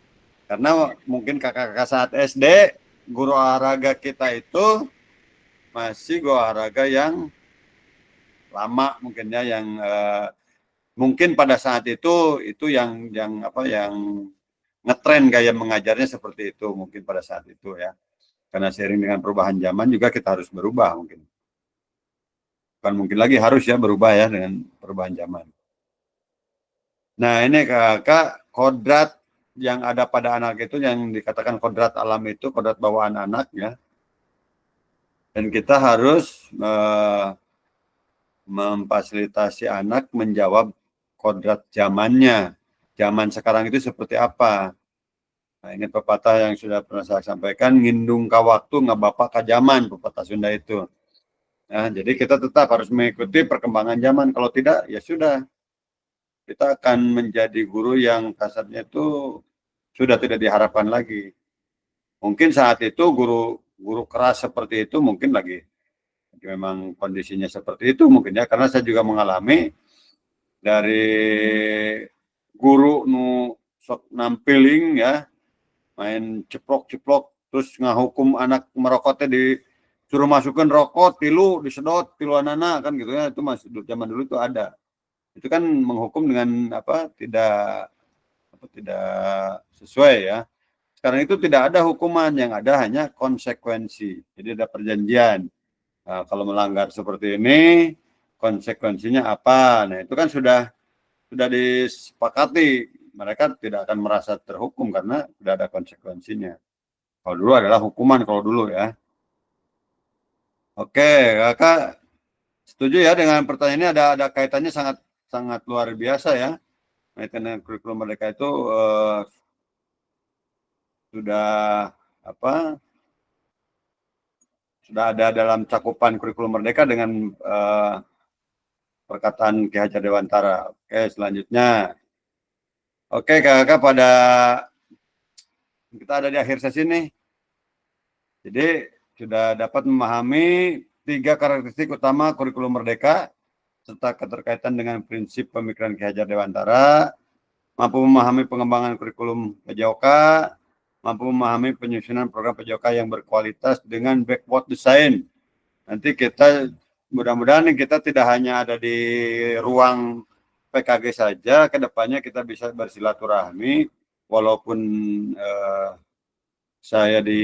Karena mungkin kakak-kakak saat SD, guru olahraga kita itu masih guru olahraga yang lama mungkin ya, yang mungkin pada saat itu yang ngetren gaya mengajarnya seperti itu mungkin pada saat itu ya. Karena seiring dengan perubahan zaman juga kita harus berubah mungkin. Bukan mungkin lagi harus ya berubah ya dengan perubahan zaman. Nah ini kakak, kodrat yang ada pada anak itu yang dikatakan kodrat alam itu kodrat bawaan anak ya. Dan kita harus memfasilitasi anak menjawab kodrat zamannya. Zaman sekarang itu seperti apa? Nah, ingat pepatah yang sudah pernah saya sampaikan, ngindung ka waktu nggak bapak ka zaman, pepatah Sunda itu. Nah, jadi kita tetap harus mengikuti perkembangan zaman. Kalau tidak, ya sudah. Kita akan menjadi guru yang kasarnya itu sudah tidak diharapkan lagi. Mungkin saat itu guru keras seperti itu mungkin lagi memang kondisinya seperti itu mungkin ya, karena saya juga mengalami dari guru nu sok nampiling ya, main ceplok terus ngahukum anak merokoknya disuruh masukin rokok tilu disedot tilu anak kan gitu ya. Itu masih zaman dulu itu ada. Itu kan menghukum dengan tidak sesuai ya. Sekarang itu tidak ada hukuman, yang ada hanya konsekuensi. Jadi ada perjanjian. Nah, kalau melanggar seperti ini, konsekuensinya apa? Nah, itu kan sudah disepakati. Mereka tidak akan merasa terhukum karena sudah ada konsekuensinya. Kalau dulu adalah hukuman kalau dulu ya. Oke, kakak setuju ya dengan pertanyaan ini, ada kaitannya sangat luar biasa ya. Kaitan dengan kurikulum mereka itu sudah sudah ada dalam cakupan kurikulum Merdeka dengan perkataan Ki Hajar Dewantara. Oke, selanjutnya. Oke, kakak pada kita ada di akhir sesi nih. Jadi sudah dapat memahami 3 karakteristik utama kurikulum Merdeka serta keterkaitan dengan prinsip pemikiran Ki Hajar Dewantara, mampu memahami pengembangan kurikulum PJOK, mampu memahami penyusunan program PJOK yang berkualitas dengan backward design. Nanti kita mudah-mudahan kita tidak hanya ada di ruang PKG saja, ke depannya kita bisa bersilaturahmi walaupun saya di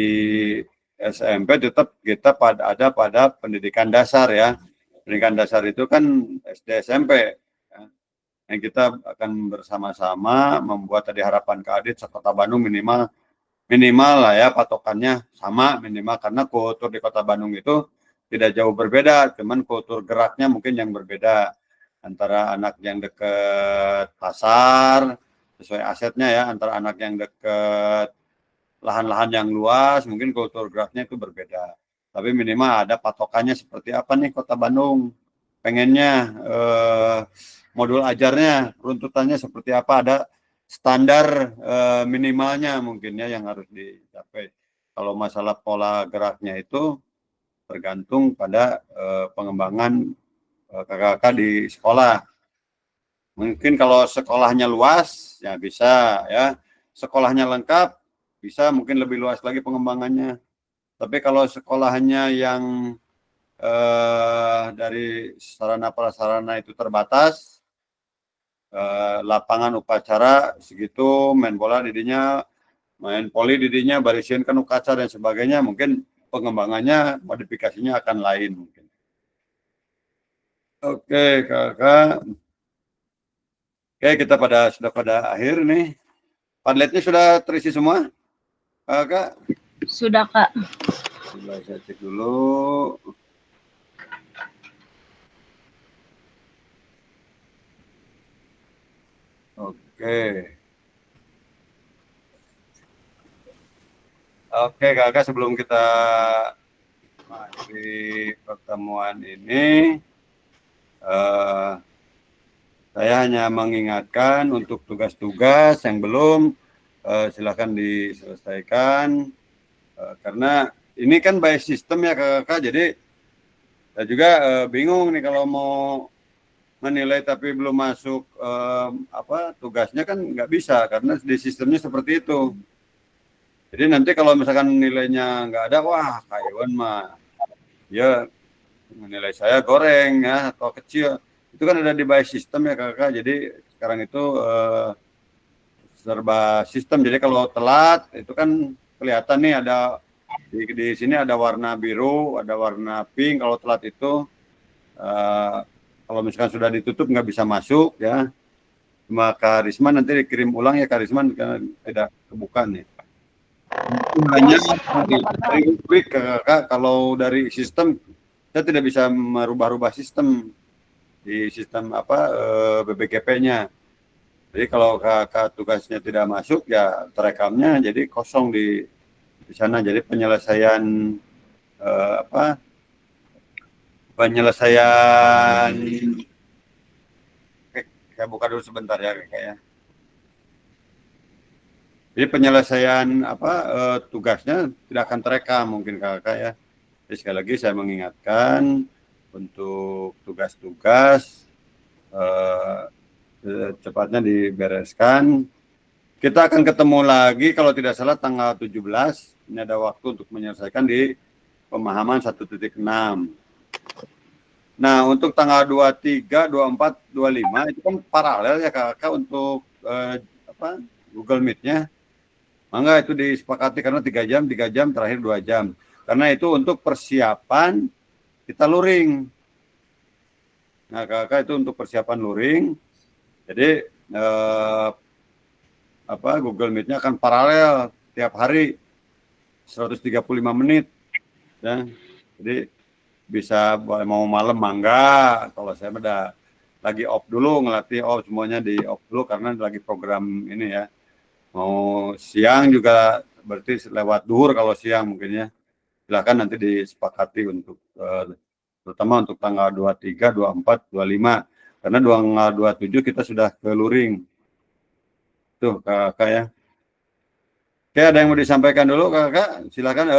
SMP tetap kita ada pada pendidikan dasar ya. Pendidikan dasar itu kan SD SMP. Yang kita akan bersama-sama membuat tadi harapan Kadit Kota Bandung minimal lah ya patokannya sama minimal, karena kultur di Kota Bandung itu tidak jauh berbeda, cuman kultur geraknya mungkin yang berbeda antara anak yang dekat pasar sesuai asetnya ya, antara anak yang dekat lahan-lahan yang luas mungkin kultur geraknya itu berbeda. Tapi minimal ada patokannya seperti apa nih Kota Bandung, pengennya modul ajarnya, runtutannya seperti apa, ada standar minimalnya mungkin ya yang harus dicapai. Kalau masalah pola geraknya itu tergantung pada pengembangan kakak-kakak di sekolah. Mungkin kalau sekolahnya luas ya bisa ya, sekolahnya lengkap bisa mungkin lebih luas lagi pengembangannya. Tapi kalau sekolahnya yang dari sarana prasarana itu terbatas, lapangan upacara segitu, main bola didinya, main poli didinya, barisin kan upacara dan sebagainya, mungkin pengembangannya, modifikasinya akan lain mungkin. Oke, kakak. Oke, kita sudah pada akhir nih. Padletnya sudah terisi semua, kakak? Sudah, Kak. Coba saya cek dulu. Oke kakak, sebelum kita di pertemuan ini, saya hanya mengingatkan untuk tugas-tugas yang belum, silakan diselesaikan, karena ini kan by system ya kakak, jadi saya juga bingung nih kalau mau menilai tapi belum masuk tugasnya kan nggak bisa karena di sistemnya seperti itu. Jadi nanti kalau misalkan nilainya nggak ada, wah Kak Iwan mah ya menilai saya goreng ya atau kecil. Itu kan ada di by system ya kakak. Jadi sekarang itu serba sistem. Jadi kalau telat itu kan kelihatan nih ada di sini ada warna biru, ada warna pink. Kalau telat itu kalau misalkan sudah ditutup nggak bisa masuk ya. Cuma Kak Risman nanti dikirim ulang ya Kak Risman karena tidak kebuka nih. Hanya quick kakak, kalau dari sistem saya tidak bisa merubah-rubah sistem di sistem BBGP-nya. Jadi kalau kakak tugasnya tidak masuk ya terekamnya jadi kosong di sana. Jadi penyelesaian saya buka dulu sebentar ya kakak ya. Jadi penyelesaian tugasnya tidak akan terekam mungkin kakak ya. Jadi sekali lagi saya mengingatkan untuk tugas-tugas cepatnya dibereskan. Kita akan ketemu lagi kalau tidak salah tanggal 17. Ini ada waktu untuk menyelesaikan di pemahaman 1.6. Nah, untuk tanggal 23, 24, 25 itu kan paralel ya kakak untuk Google Meet-nya. Mangga itu disepakati karena 3 jam, terakhir 2 jam. Karena itu untuk persiapan kita luring. Nah, kakak itu untuk persiapan luring. Jadi Google Meet-nya akan paralel tiap hari 135 menit. Ya. Jadi bisa mau malam mangga, kalau saya udah lagi off dulu, ngelatih semuanya di off dulu karena lagi program ini ya. Mau siang juga berarti lewat duhur kalau siang mungkin ya. Silakan nanti disepakati untuk terutama untuk tanggal 23, 24, 25. Karena tanggal 27 kita sudah ke luring. Tuh kakak ya. Oke, ada yang mau disampaikan dulu kakak? Silakan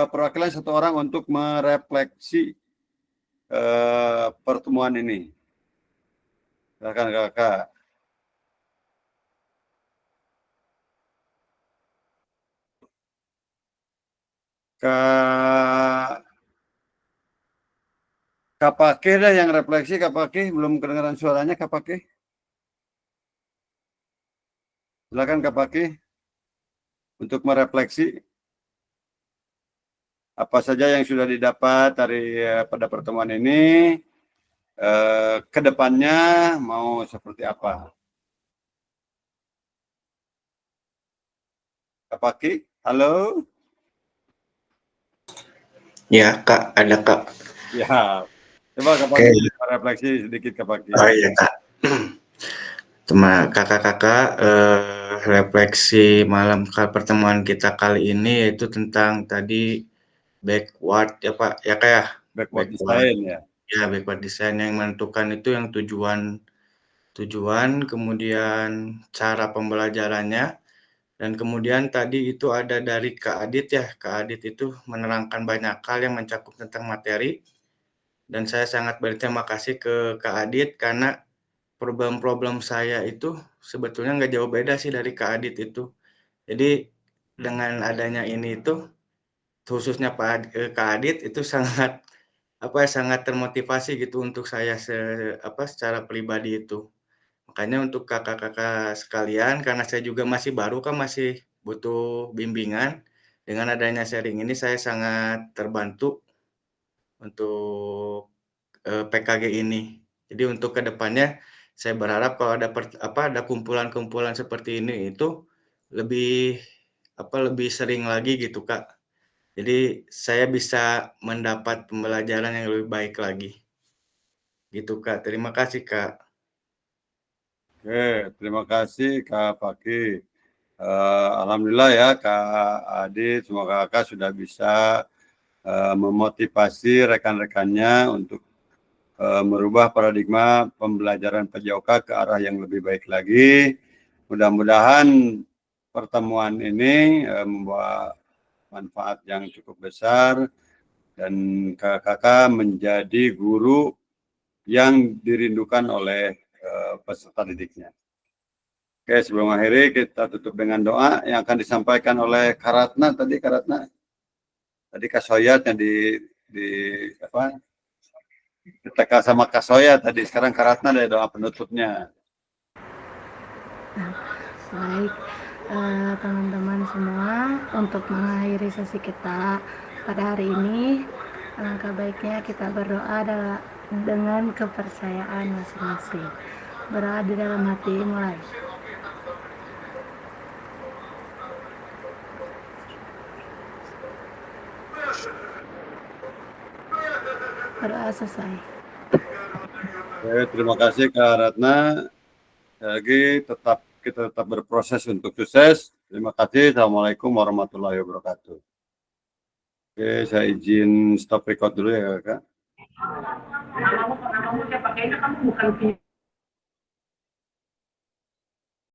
perwakilan satu orang untuk merefleksi pertemuan ini. Silakan kakak. Kak Pakih dah yang refleksi. Kak Pakih belum kedengaran suaranya. Kak Pakih, silakan Kak Pakih untuk merefleksi apa saja yang sudah didapat dari pada pertemuan ini, ke depannya mau seperti apa. Kak Pakih, halo. Ya, Kak, ada Kak. Ya, coba Kak Pakih refleksi sedikit Kak Pakih. Oh iya, Kak. Kakak-kakak, refleksi malam pertemuan kita kali ini yaitu tentang tadi backward ya Pak, ya Kak ya? Backward design ya. Ya, backward design yang menentukan itu yang tujuan, kemudian cara pembelajarannya, dan kemudian tadi itu ada dari Kak Adit ya. Kak Adit itu menerangkan banyak hal yang mencakup tentang materi, dan saya sangat berterima kasih ke Kak Adit karena problem-problem saya itu sebetulnya nggak jauh beda sih dari Kak Adit itu. Jadi dengan adanya ini itu khususnya Kak Adit itu sangat sangat termotivasi gitu untuk saya secara pribadi itu. Makanya untuk kakak-kakak sekalian, karena saya juga masih baru kan masih butuh bimbingan. Dengan adanya sharing ini saya sangat terbantu untuk PKG ini. Jadi untuk kedepannya saya berharap kalau ada kumpulan-kumpulan seperti ini itu lebih lebih sering lagi gitu Kak. Jadi saya bisa mendapat pembelajaran yang lebih baik lagi. Gitu Kak. Terima kasih Kak. Oke, terima kasih Kak Pakih. Alhamdulillah ya Kak Adit, semoga kakak sudah bisa memotivasi rekan-rekannya untuk merubah paradigma pembelajaran PJOK ke arah yang lebih baik lagi. Mudah-mudahan pertemuan ini membawa manfaat yang cukup besar dan kakak menjadi guru yang dirindukan oleh peserta didiknya. Oke, sebelum akhiri kita tutup dengan doa yang akan disampaikan oleh Karatna tadi. Karatna tadi Kasoyat yang di apa TK sama Kasoyat tadi, sekarang Karatna dari doa penutupnya. Baik, teman-teman semua, untuk mengakhiri sesi kita pada hari ini, alangkah baiknya kita berdoa dengan kepercayaan masing-masing. Berdoa di dalam hati, mulai. Berdoa selesai. Oke, terima kasih Kak Ratna. Lagi kita tetap berproses untuk sukses. Terima kasih. Assalamualaikum warahmatullahi wabarakatuh. Oke, saya izin stop record dulu ya Kak. Namamu siapa? Kayaknya kamu bukan